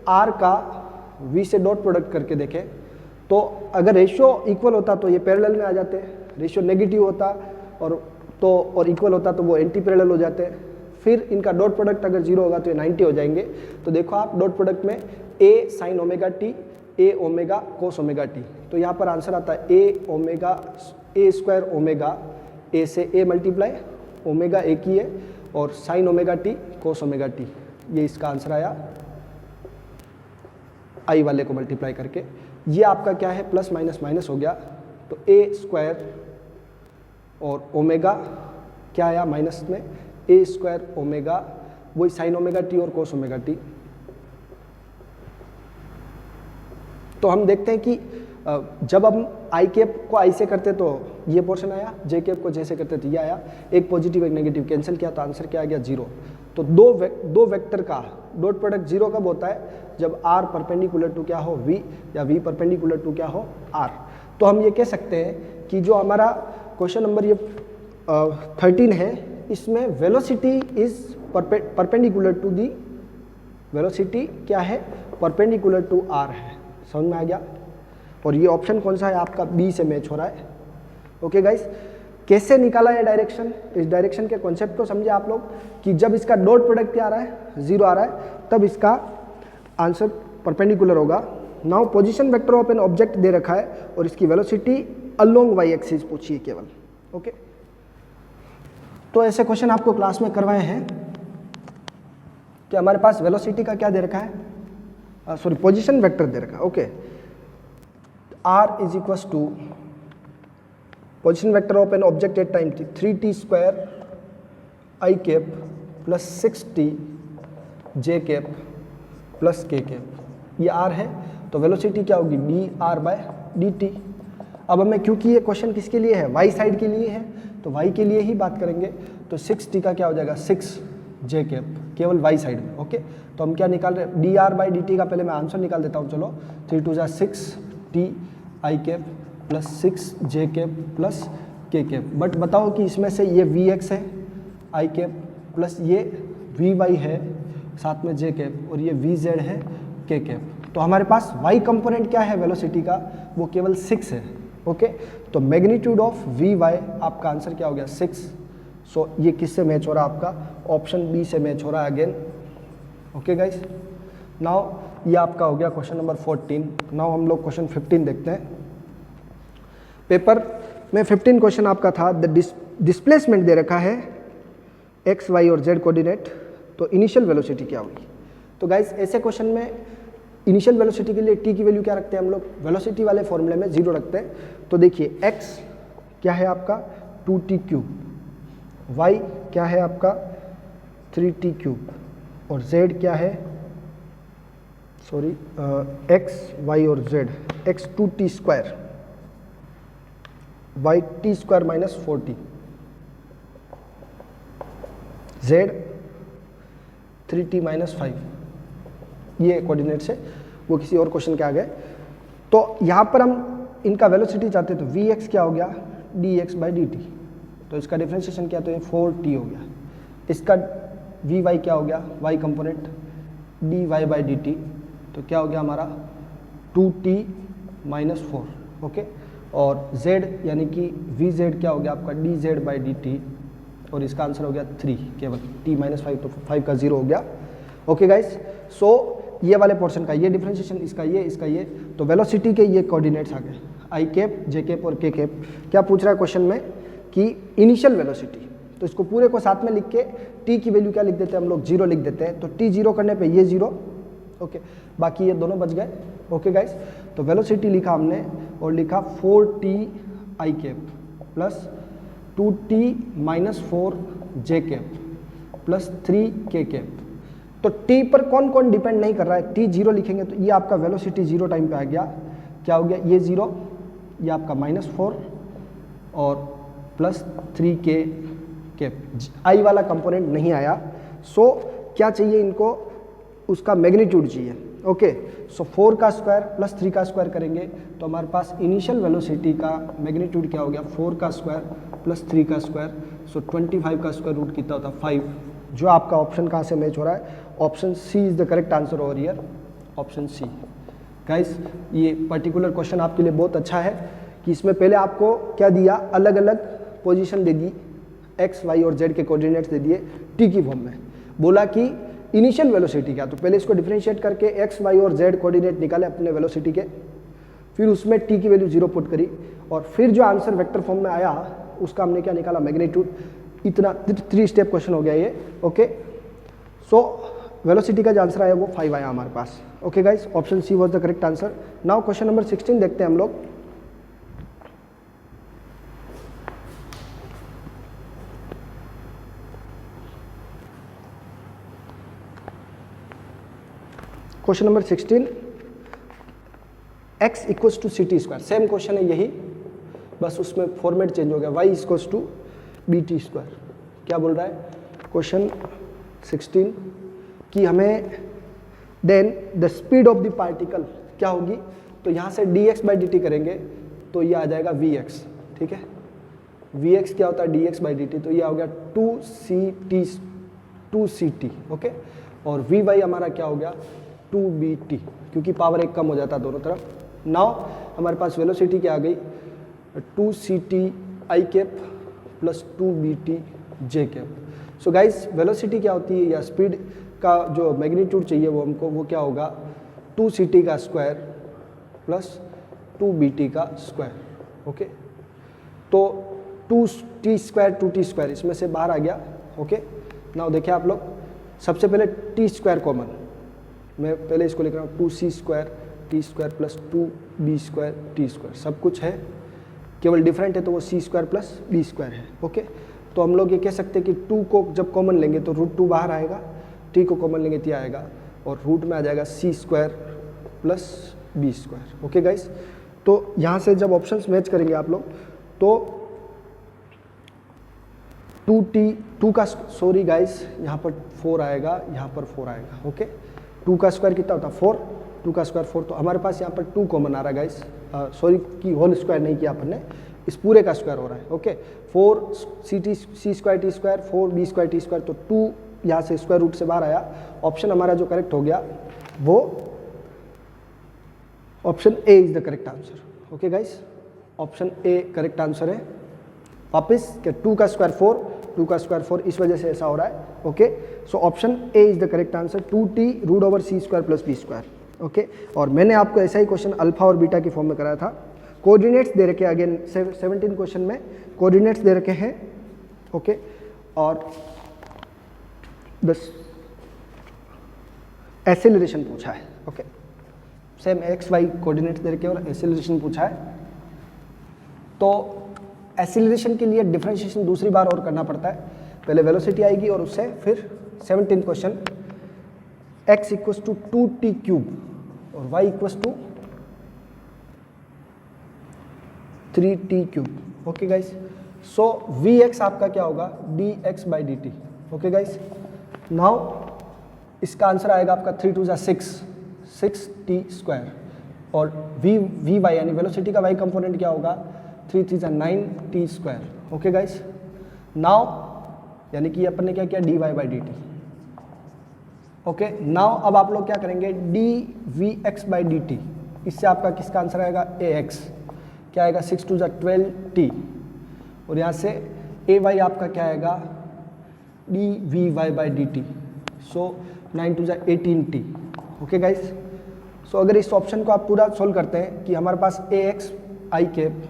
आर का वी से डॉट प्रोडक्ट करके देखें, तो अगर रेशियो इक्वल होता तो ये पैरेलल में आ जाते, रेशियो नेगेटिव होता और इक्वल होता तो वो एंटी पैरेलल हो जाते। फिर इनका डॉट प्रोडक्ट अगर 0 होगा तो ये 90 हो जाएंगे। तो देखो आप डॉट प्रोडक्ट में a sign omega T, a omega cos omega T, तो यहाँ पर आंसर आता है a omega a square omega, a से a मल्टीप्लाई, ओमेगा एक ही है, और साइन ओमेगा टी कोस ओमेगा टी, ये इसका आंसर आया आई वाले को मल्टीप्लाई करके। ये आपका क्या है प्लस माइनस माइनस हो गया, तो a स्क्वायर और ओमेगा क्या आया माइनस में, a स्क्वायर ओमेगा वही साइन ओमेगा टी और कोस ओमेगा टी। तो हम देखते हैं कि जब हम आई कैप को आई से करते तो ये पोर्शन आया, जे कैप को जे से करते तो ये आया, एक पॉजिटिव एक नेगेटिव कैंसिल किया तो आंसर क्या आ गया 0। तो दो वेक्टर का डॉट प्रोडक्ट 0 कब होता है, जब r परपेंडिकुलर टू क्या हो v, या v परपेंडिकुलर टू क्या हो r। तो हम ये कह सकते हैं कि जो हमारा क्वेश्चन नंबर ये 13 है, इसमें velocity is perpendicular to the, velocity क्या है परपेंडिकुलर टू r है। समझ में आ गया, और ये ऑप्शन कौन सा है आपका बी से मैच हो रहा है। ओके गाइस, कैसे निकाला है डायरेक्शन, इस डायरेक्शन के कॉन्सेप्ट को समझे आप लोग कि जब इसका डॉट प्रोडक्ट क्या आ रहा है, 0 आ रहा है, तब इसका आंसर परपेंडिकुलर होगा। Now position vector of an object दे रखा है और इसकी वेलोसिटी अलोंग वाई एक्सिस पूछिए केवल। ओके, तो ऐसे क्वेश्चन आपको क्लास में करवाए हैं कि हमारे पास वेलोसिटी का क्या दे रखा है, सॉरी पोजीशन वेक्टर दे रखा है। Okay, r is equals to position vector of an object at time t 3t square i cap plus 6t j cap plus k cap, ये आर है, तो वेलोसिटी क्या होगी d r by d t. अब हमें क्योंकि ये question किसके लिए है, वाई साइड के लिए है, तो वाई के लिए ही बात करेंगे, तो 6t का क्या हो जाएगा 6 जे कैप, केवल वाई साइड में। ओके, तो हम क्या निकाल रहे हैं, D R by d T का पहले मैं आंसर निकाल देता हूँ। चलो 3 2 6 T I cap plus 6 J cap plus k cap. But बताओ कि इसमें से ये वी एक्स है आई कैप प्लस ये वी वाई है साथ में जे कैप और ये वी जेड है के कैप। तो हमारे पास वाई कंपोनेंट क्या है वेलोसिटी का, वो केवल 6 है। ओके, तो मैग्नीट्यूड ऑफ वी वाई आपका आंसर क्या हो गया 6। सो ये किससे मैच हो रहा है, आपका ऑप्शन बी से मैच हो रहा है अगेन। ओके गाइस, नाउ ये आपका हो गया क्वेश्चन नंबर 14। नाउ हम लोग क्वेश्चन 15 देखते हैं। पेपर में 15 क्वेश्चन आपका था, द डिस्प्लेसमेंट दे रखा है एक्स वाई और जेड कोऑर्डिनेट, तो इनिशियल वेलोसिटी क्या होगी। तो गाइस ऐसे क्वेश्चन में इनिशियल वेलोसिटी के लिए टी की वैल्यू क्या रखते हैं हम लोग, वेलोसिटी वाले फॉर्मूले में 0 रखते हैं। तो देखिए एक्स क्या है आपका 2t क्यूब, वाई क्या है आपका 3t क्यूब और जेड क्या है, सॉरी एक्स वाई और z x 2t square y t square minus 4t, z 3t minus 5, ये कोऑर्डिनेट्स है, वो किसी और क्वेश्चन के आ गए। तो यहाँ पर हम इनका वेलोसिटी चाहते हैं, तो वी एक्स क्या हो गया D x by d t, तो इसका डिफ्रेंशिएशन क्या, तो ये 4t हो गया। इसका वी वाई क्या हो गया y component d y by d t, तो क्या हो गया हमारा 2t माइनस 4। ओके, और z यानी कि वी जेड क्या हो गया आपका D Z by d T, और इसका आंसर हो गया 3 केवल, t माइनस 5 तो 5 का 0 हो गया। ओके गाइस, सो ये वाले पोर्शन का ये डिफरेंशिएशन, इसका ये, तो वेलोसिटी के ये कोऑर्डिनेट्स आ गए आई कैप जे कैप और के कैप। क्या पूछ रहा है क्वेश्चन में कि इनिशियल वेलोसिटी, तो इसको पूरे को साथ में लिख के t की वैल्यू क्या लिख देते हैं हम लोग 0 लिख देते हैं, तो t 0 करने पे ये 0। ओके, बाकी ये दोनों बच गए। ओके गाइस, तो वेलोसिटी लिखा हमने और लिखा 4t आई कैप प्लस 2t माइनस 4 जे कैप प्लस 3 के कैप। तो t पर कौन कौन डिपेंड नहीं कर रहा है, t 0 लिखेंगे तो ये आपका वेलोसिटी 0 टाइम पे आ गया, क्या हो गया ये 0, ये आपका माइनस 4 और प्लस 3 के कैप, आई वाला कंपोनेंट नहीं आया। सो क्या चाहिए इनको, उसका मैग्नीट्यूड चाहिए। ओके, सो 4 का स्क्वायर प्लस 3 का स्क्वायर करेंगे तो हमारे पास इनिशियल वेलोसिटी का मैग्नीट्यूड क्या हो गया 4 का स्क्वायर प्लस 3 का स्क्वायर, सो 25 का स्क्वायर रूट कितना होता है 5, जो आपका ऑप्शन कहाँ से मैच हो रहा है, option c is the correct answer over here, option c. Guys ये पर्टिकुलर क्वेश्चन आपके लिए बहुत अच्छा है कि इसमें पहले आपको क्या दिया, अलग अलग पोजीशन दे दी, एक्स वाई और जेड के कोऑर्डिनेट्स दे दिए टी की फॉर्म में, बोला कि इनिशियल वेलोसिटी क्या, तो पहले इसको डिफरेंशिएट करके एक्स वाई और जेड कोऑर्डिनेट निकाले अपने वेलोसिटी के, फिर उसमें टी की वैल्यू 0 पुट करी और फिर जो आंसर वेक्टर फॉर्म में आया उसका हमने क्या निकाला मैग्नीट्यूड। इतना 3 स्टेप क्वेश्चन हो गया ये। ओके, सो वेलोसिटी का जो आंसर आया वो 5 आया हमारे पास। Okay guys, option C was the correct answer. Now question number 16 देखते हैं हम लोग। Question number 16, x equals to C t square, same question है यही, बस उसमें फॉर्मेट चेंज हो गया, y equals to B t square. क्या बोल रहा है क्वेश्चन 16 कि हमें then the speed of the particle क्या होगी, तो यहाँ से dx बाई dt करेंगे तो ये आ जाएगा vx, ठीक है, vx क्या होता है dx बाई dt, तो ये हो गया 2ct, ओके, और vy हमारा क्या हो गया 2bt, क्योंकि पावर 1 कम हो जाता है दोनों तरफ। नाउ हमारे पास वेलोसिटी क्या आ गई 2ct आई कैप प्लस 2bt जे कैप। सो गाइस वेलोसिटी क्या होती है या स्पीड का जो मैग्नीट्यूड चाहिए वो हमको वो क्या होगा 2ct का स्क्वायर प्लस 2bt का स्क्वायर। ओके तो 2t स्क्वायर 2t स्क्वायर इसमें से बाहर आ गया। ओके नाउ देखिए आप लोग सबसे पहले t स्क्वायर कॉमन, मैं पहले इसको लिख रहा हूँ 2c square t square plus 2b square t square, सब कुछ है, केवल डिफरेंट है तो वो c square plus b square है। ओके तो हम लोग ये कह सकते हैं कि 2 को जब कॉमन लेंगे तो √2 बाहर आएगा, t को कॉमन लेंगे तो आएगा और रूट में आ जाएगा c square plus b square. Okay guys तो यहाँ से जब ऑप्शंस मैच करेंगे आप लोग तो 2 का सॉरी गाइस यहाँ पर 4 आएगा, यहाँ पर 4 आएगा। ओके 2 का स्क्वायर कितना होता है 4, 2 का स्क्वायर 4, तो हमारे पास यहाँ पर 2 कॉमन आ रहा है गाइस, सॉरी कि होल स्क्वायर नहीं किया अपन ने, इस पूरे का स्क्वायर हो रहा है। Okay 4 c square t square 4b square t square, तो 2 यहाँ से स्क्वायर रूट से बाहर आया। ऑप्शन हमारा जो करेक्ट हो गया वो option A is the correct answer. Okay guys option A correct answer है। वापस कि 2 का स्क्वायर 4, 2 का स्क्वायर 4, इस वजह से ऐसा हो रहा है। Okay so option A is the correct answer 2t √c square plus b square. Okay और मैंने आपको ऐसा ही क्वेश्चन अल्फा और बीटा की फॉर्म में कराया था। कोऑर्डिनेट्स दे रखे अगेन 17 क्वेश्चन में कोऑर्डिनेट्स दे रखे हैं। ओके और बस एक्सेलरेशन पूछा है। Okay same x y coordinates दे रखे और एक्सेलरेशन पूछा है। तो एक्सीलरेशन के लिए डिफरेंशिएशन दूसरी बार और करना पड़ता है, पहले वेलोसिटी आएगी और उससे फिर 17 question x equals to 2t cube और y equals to 3t cube. Okay guys so vx आपका क्या होगा dx by dt। Okay guys now इसका आंसर आएगा आपका 3 2 6t स्क्वायर और vy यानी वेलोसिटी का y कंपोनेंट क्या होगा 3 3 9t square. Okay guys now यानी कि अपन ने क्या किया dy by dt। Okay now अब आप लोग क्या करेंगे dvx बाई dt, इससे आपका किसका आंसर आएगा ax, क्या आएगा 6 2 12t और यहाँ से ay आपका क्या आएगा dvy by dt, so 9 2 18t। Okay guys सो अगर इस ऑप्शन को आप पूरा सोल्व करते हैं कि हमारे पास ax i cap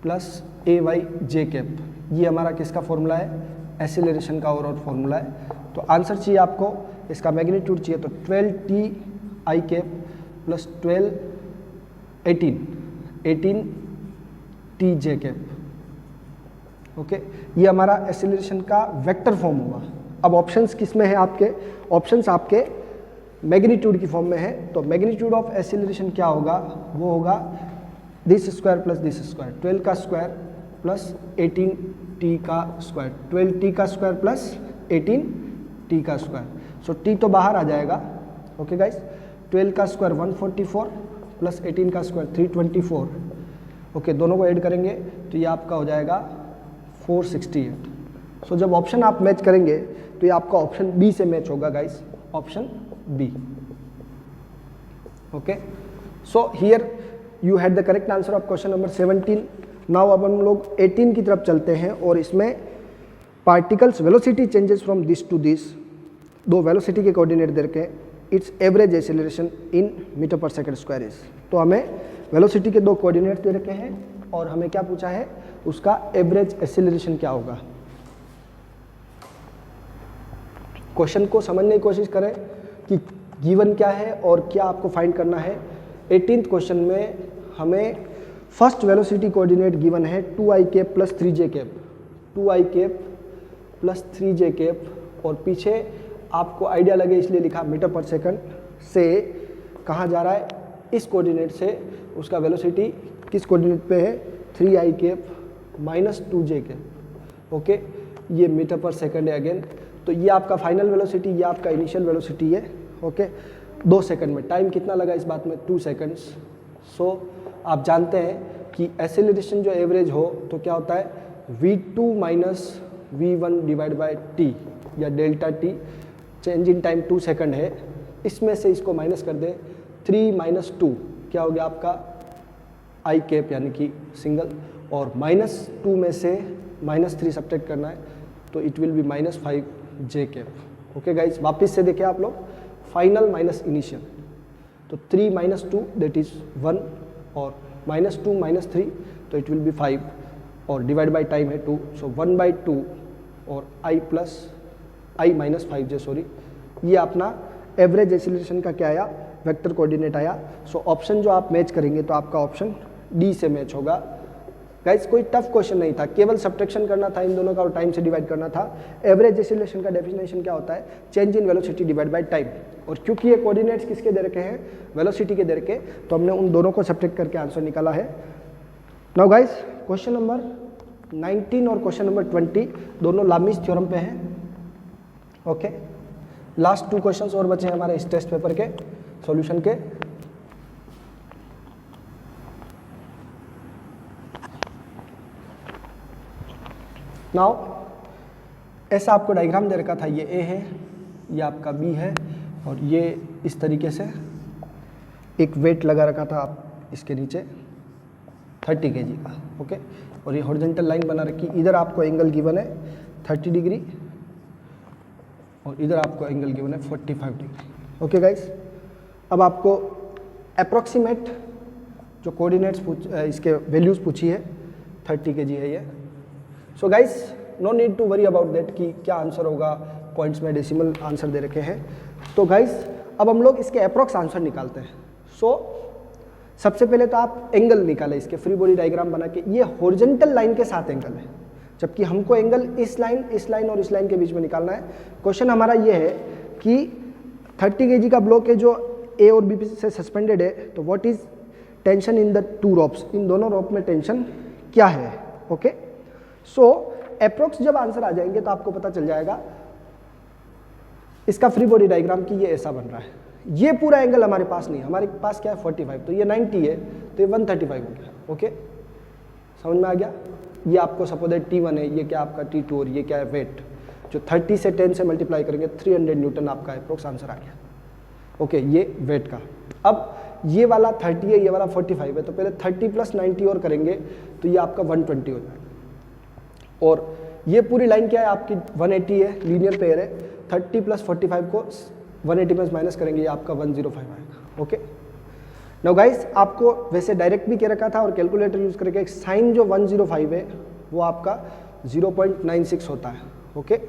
plus a y j cap, ये हमारा किसका फॉर्मूला है एक्सीलरेशन का और फार्मूला है। तो आंसर चाहिए आपको, इसका मैग्नीट्यूड चाहिए तो 12t आई cap plus 18 T j cap. Okay ये हमारा एक्सीलरेशन का वेक्टर फॉर्म हुआ। अब ऑप्शंस किस में है आपके, ऑप्शंस आपके मैग्नीट्यूड की फॉर्म में है। तो मैग्नीट्यूड ऑफ एक्सीलरेशन क्या होगा, वो होगा this square plus this square, 12 का स्क्वायर प्लस 18t का स्क्वायर, 12t का स्क्वायर प्लस 18t का स्क्वायर। सो t तो बाहर आ जाएगा। ओके गाइस 12 का स्क्वायर 144 प्लस 18 का स्क्वायर 324। ओके दोनों को ऐड करेंगे तो ये आपका हो जाएगा 468। सो जब ऑप्शन आप मैच करेंगे तो ये आपका ऑप्शन बी से मैच होगा guys, option b. Okay so here you had the correct answer of question number 17। Now अब हम लोग 18 की तरफ चलते हैं और इसमें particles velocity changes from this to this, दो वेलोसिटी के कोऑर्डिनेट दे रखे हैं, it's average acceleration in meter per second square is. तो हमें वेलोसिटी के दो कोऑर्डिनेट दे रखे हैं और हमें क्या पूछा है उसका एवरेज एक्सीलरेशन क्या होगा। क्वेश्चन को समझने की कोशिश करें कि गिवन क्या है और क्या आपको फाइंड करना है। 18th क्वेश्चन में हमें फर्स्ट वेलोसिटी कोऑर्डिनेट गिवन है 2i cap plus 3j cap, 2i cap plus 3j cap और पीछे आपको आइडिया लगे इसलिए लिखा मीटर पर सेकंड से कहाँ जा रहा है, इस कोऑर्डिनेट से उसका वेलोसिटी किस कोऑर्डिनेट पे है 3i cap minus 2j cap. Okay ये मीटर पर सेकंड है अगेन। तो ये आपका फाइनल वेलोसिटी, ये आपका इनिशियल वेलोसिटी है। ओके 2 सेकंड में, टाइम कितना लगा इस बात में 2 सेकंड्स। सो आप जानते हैं कि एक्सेलरेशन जो एवरेज हो तो क्या होता है v2 minus v1 divide by t या delta t, change in time 2 second है, इसमें से इसको माइनस कर दें 3 माइनस 2 क्या हो गया आपका i कैप यानी कि सिंगल और -2 में से -3 सब्ट्रैक्ट करना है, तो it will be -5j cap. Okay guys, वापस से देखें आप लोग, फाइनल माइनस इनिशियल, तो 3 - 2 दैट इज 1, और -2 - 3 तो इट विल बी 5, और डिवाइड बाई टाइम है 2, सो 1/2 और i - 5j, सॉरी, ये अपना एवरेज एक्सीलरेशन का क्या आया, वेक्टर कोऑर्डिनेट आया। सो ऑप्शन जो आप मैच करेंगे तो आपका ऑप्शन डी से मैच होगा। गाइस कोई टफ क्वेश्चन नहीं था, केवल सब्ट्रैक्शन करना था इन दोनों का और टाइम से डिवाइड करना था। एवरेज एक्सीलरेशन का डेफिनेशन क्या होता है, change in velocity divide by time, और क्योंकि ये कोऑर्डिनेट्स किसके दे रखे हैं, वेलोसिटी के दे रखे, तो हमने उन दोनों को सब्ट्रैक्ट करके आंसर निकाला है। नाउ गाइस क्वेश्चन नंबर 19 और क्वेश्चन नंबर 20 दोनों लामीज थ्योरम पे हैं। ओके, लास्ट 2 क्वेश्चंस और बचे हैं हमारे इस टेस्ट पेपर के सॉल्यूशन के। नाउ ऐसा आपको डायग्राम दे रखा था, ये ए है, ये आपका बी है, और ये इस तरीके से एक वेट लगा रखा था आप इसके नीचे 30 kg का। ओके, और ये हॉरिजॉन्टल लाइन बना रखी, इधर आपको एंगल गिवन है 30 डिग्री और इधर आपको एंगल गिवन है 45 डिग्री। ओके गाइस, अब आपको अप्रोक्सीमेट जो कोऑर्डिनेट्स इसके वैल्यूज़ पूछी है, 30 kg है ये। So guys no need to worry about that कि क्या आंसर होगा, पॉइंट्स में डेसिमल आंसर दे रखे हैं। तो गाइस अब हम लोग इसके अप्रोक्स आंसर निकालते हैं। सो सबसे पहले तो आप एंगल निकालें इसके, फ्री बॉडी डायग्राम बना के, ये हॉरिजॉन्टल लाइन के साथ एंगल है, जबकि हमको एंगल इस लाइन और इस लाइन के बीच में निकालना है। क्वेश्चन हमारा ये है कि 30 kg का ब्लॉक है जो ए और बी से सस्पेंडेड है, तो what is tension in the 2 ropes, इन दोनों रोप में टेंशन क्या है। ओके, सो अप्रोक्स जब आंसर आ जाएंगे तो आपको पता चल जाएगा इसका फ्री बॉडी डायग्राम की ये ऐसा बन रहा है। ये पूरा एंगल हमारे पास नहीं है, हमारे पास क्या है 45, तो ये 90 है, तो ये 135 हो गया। ओके, समझ में आ गया। ये आपको सपोज है T1 है, ये क्या आपका T2, और ये क्या है वेट, जो 30 से 10 से मल्टीप्लाई करेंगे 300 न्यूटन आपका अप्रोक्स आंसर आ गया। ओके, ये वेट का। अब ये वाला 30 है, ये वाला 45 है, तो पहले 30 + 90 और करेंगे तो ये आपका 120 हो जाएगा। और ये पूरी लाइन क्या है आपकी 180 है, लीनियर पेयर है, 30 + 45 को 180 में माइनस करेंगे, ये आपका 105 आएगा। ओके, नाउ गाइस आपको वैसे डायरेक्ट भी कह रखा था और कैलकुलेटर यूज करके साइन जो 105 है वो आपका 0.96 होता है। ओके,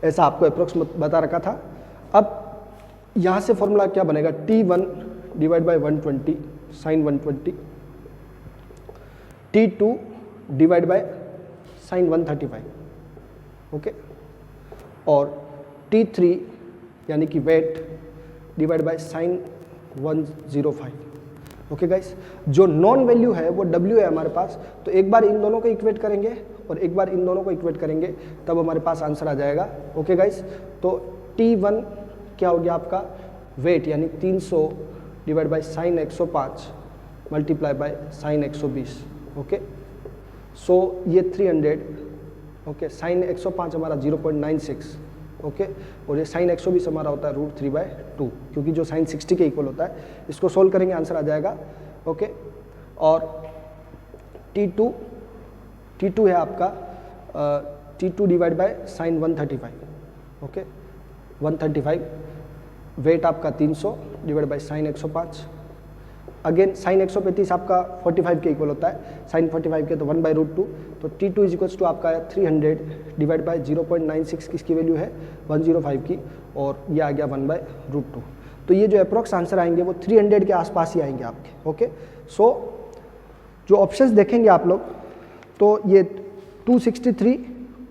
ऐसा आपको अप्रोक्स बता रखा था। अब यहाँ से फॉर्मूला क्या बनेगा, T1 / 120 sign 120, T2 / sign 135। Okay, और T3 यानी कि वेट / साइन 105। ओके गाइस, जो नॉन वैल्यू है वो W है हमारे पास, तो एक बार इन दोनों को इक्वेट करेंगे और एक बार इन दोनों को इक्वेट करेंगे, तब हमारे पास आंसर आ जाएगा। ओके गाइस, तो T1 क्या हो गया आपका वेट, यानी 300 / साइन 105 × साइन 120। ओके, सो ये 300, ओके, साइन 105 हमारा 0.96, ओके, और ये साइन 120 हमारा होता है √3/2, क्योंकि जो साइन 60 के इक्वल होता है। इसको सोल्व करेंगे आंसर आ जाएगा। ओके, और T2 है आपका T2 / साइन 135। ओके, 135, वेट आपका 300 / साइन 105, अगेन साइन 135 आपका 45 के इक्वल होता है, साइन 45 के तो 1/√2, तो T2 = आपका 300 / 0.96 किसकी वैल्यू है 105 की, और ये आ गया 1/√2। तो ये जो अप्रोक्स आंसर आएंगे वो 300 के आसपास ही आएंगे आपके। ओके, सो जो ऑप्शंस देखेंगे आप लोग तो ये 263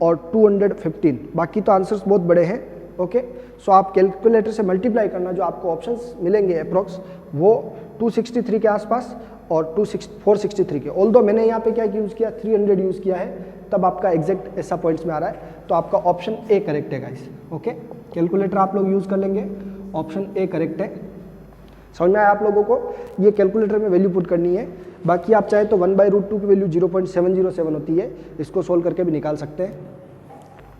और 215, बाकी तो आंसर्स बहुत बड़े हैं। ओके, सो आप कैलकुलेटर से मल्टीप्लाई करना, जो आपको ऑप्शंस मिलेंगे अप्रोक्स वो 263 के आसपास और 463 के। ऑल्दो मैंने यहाँ पे क्या यूज़ किया 300 यूज़ किया है, तब आपका एग्जैक्ट ऐसा पॉइंट्स में आ रहा है, तो आपका ऑप्शन ए करेक्ट है गाइस। ओके, कैलकुलेटर आप लोग यूज़ कर लेंगे, ऑप्शन ए करेक्ट है। समझ में आया आप लोगों को, ये कैलकुलेटर में वैल्यू पुट करनी है। बाकी आप चाहे तो 1/√2 की वैल्यू 0.707 होती है, इसको सोल्व करके भी निकाल सकते हैं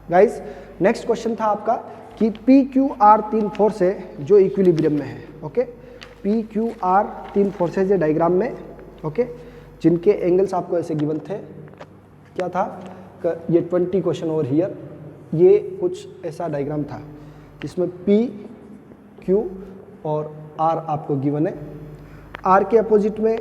गाइस। नेक्स्ट क्वेश्चन था आपका कि PQR 3 फोर्स है जो इक्विलिब्रियम में है। ओके, PQR 3 फोर्सेज है डायग्राम में। ओके, जिनके एंगल्स आपको ऐसे गिवन थे, क्या था, ये 20 क्वेश्चन ओवर हियर, ये कुछ ऐसा डायग्राम था जिसमें P, Q और R आपको गिवन है। R के अपोजिट में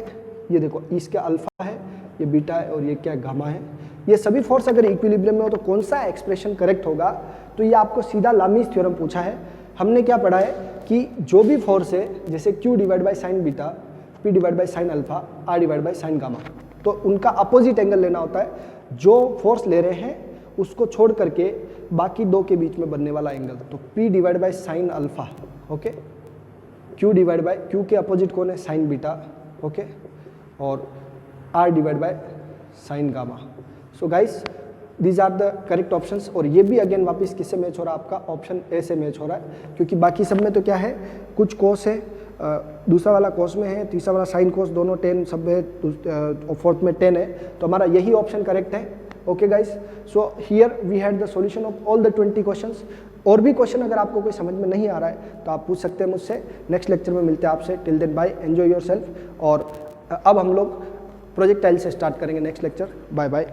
ये देखो, इसका अल्फा है, ये बीटा है और ये क्या गामा है। ये सभी फोर्स अगर इक्विलिब्रियम में हो तो कौन सा एक्सप्रेशन करेक्ट होगा, तो ये आपको सीधा लामीज थ्योरम पूछा है। हमने क्या पढ़ा है कि जो भी फोर्स है, जैसे Q divide by sign beta, P divide by sine alpha, R divide by sine gamma, तो उनका अपोजिट एंगल लेना होता है। जो फोर्स ले रहे हैं उसको छोड़ करके बाकी दो के बीच में बनने वाला एंगल, तो P divide by sine alpha, okay, Q divide by, Q के अपोजिट कौन है, साइन बीटा, ओके, और R divide by sine gamma. So guys these are the correct options. और ये भी अगेन वापस किससे मैच हो रहा है, आपका ऑप्शन ए से मैच हो रहा है, क्योंकि बाकी सब में तो क्या है, कुछ कोस है, दूसरा वाला कोस में है, तीसरा वाला साइन कोस, दोनों 10 सब है, फोर्थ में 10 है, तो हमारा यही ऑप्शन करेक्ट है। Okay guys, so here we had the solution of all the 20 questions. और भी क्वेश्चन अगर आपको कोई समझ में नहीं आ रहा है तो आप पूछ सकते हैं मुझसे। नेक्स्ट लेक्चर में मिलते हैं आपसे। Till then bye, enjoy yourself. और अब हम लोग प्रोजेक्टाइल से स्टार्ट करेंगे नेक्स्ट लेक्चर। Bye bye.